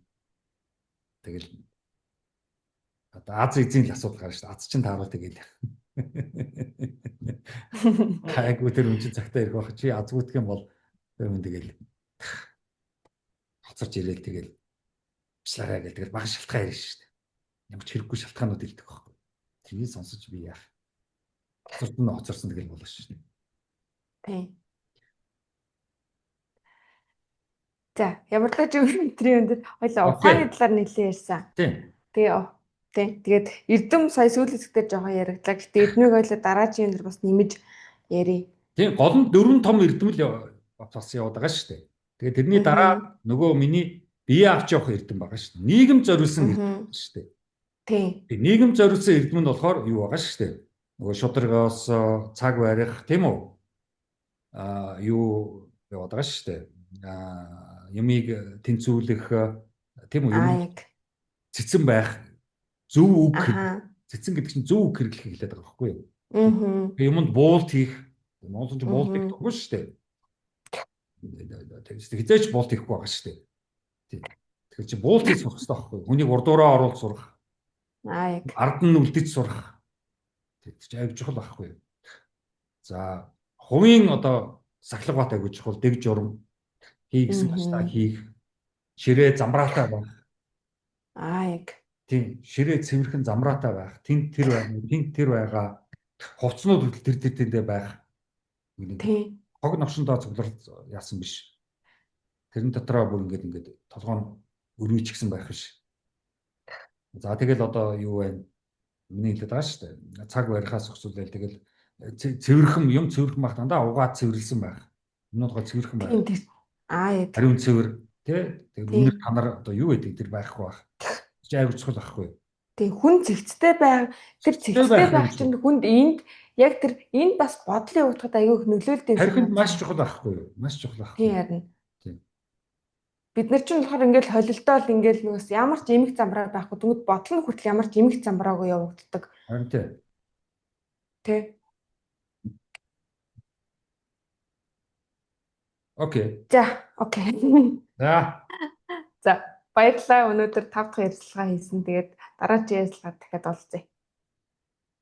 тэгэл одоо Аз эзэн л асуудал гарна шүү дээ. Аз чинь тааруул тэгэл. Хайгуу тэр үнчин цагтаа ирэх байх чи аз гүтгэн бол тэр хүн тэгэл хоцорч ирээл тэгэл бичлаарай гэл тэгэл баг шалтгаан ярина шүү дээ. Ямар ч хэрэггүй шалтгаанууд илдэг байхгүй. Тэрийг сонсож би яах. Хоцорсон тэгэл болно шүү дээ. Тийм. За ямар ч өдрийн өндөр хоёлаа ухааны талаар нэлээд ярьсан. Тийм. Тэгээд эрдэм сая сүүлийн хэсгээр жоохон яриглаа. Гэтэ эднийг ойлоо дараагийн өндөр бас нэмэж ярий. Тийм гол нь дөрвөн том эрдэмэл бас яваад байгаа шүү дээ. Тэгээд тэрний дараа нөгөө миний бие авч явах эрдэм байгаа шүү дээ. Нийгэм зориулсан эрдэм шүү дээ. Тийм. Нийгэм зориулсан эрдэм нь болохоор юу байгаа шүү дээ. Нөгөө шударгаас цаг барих тийм үү? Юу яваад байгаа шүү дээ. Юмыг тэнцвүүлэх тийм үү? Юм цэцэн байх зөв үг цэцэн гэдэг чинь зөв үг хэрэглэх хэлээд байгаа байхгүй юу? Юмд буулт хийх монголч буулт хийх тохиол шүү дээ. Хизээч буулт хийхгүй байгаа шүү дээ. Тэгэхээр чи буулт хийж сурах хэрэгтэй байхгүй юу? Хүнийг урдуураа оруулж сурах. Ард нь үлдэж сурах. Тэр чи аяг чухал байхгүй юу? За хувийн одоо сахилга бат аяг чухал дэг журам хий гэсэн баштаа хийх. Ширээ замраатай байх. Тийм ширээ цэвэрхэн замраатай байх. Тэнт тэр байгаа. Хувцнууд тэр тэндээ байх. Тийм. Хог новшондоо цугларч яасан биш. Тэрэн дотроо бүр ингээд толгоо өрөөч гисэн байх биш. За тэгэл одоо юу вэ? Миний хэлээд байгаа шүү дээ. Цаг барихаас зохицуулаад тэгэл цэвэрхэн байх дандаа угаад цэвэрлсэн байх. Юмнуудгаа цэвэрхэн байх. Ариун цэвэр тий. Тэгээд үнэр танаар одоо юу гэдэг тэр байхгүй байх. Аяг чухал байхгүй юу? Тэг хүн зэгцтэй байх. Тэр зэгцтэй байх чинь хүнд энд яг тэр энд бас бодлын утгад аяг нөлөөлдөг. Харин маш чухал байхгүй юу? Маш чухал байхгүй. Тийм харин. Бид нар чинь болохоор ингээл холилдоол ингээл нүгс ямар ч эмх замбраа байхгүй. Тэгвэл бодол нь хүртэл ямар ч эмх замбраагүй явагддаг. Харин тий. Тэ. Окей. За, окей. За, баярлалаа. Өнөөдөр 5 дахь ярилцлага хийсэн. Тэгээд дараагийн ярилцлагаар дахиад уулзъя.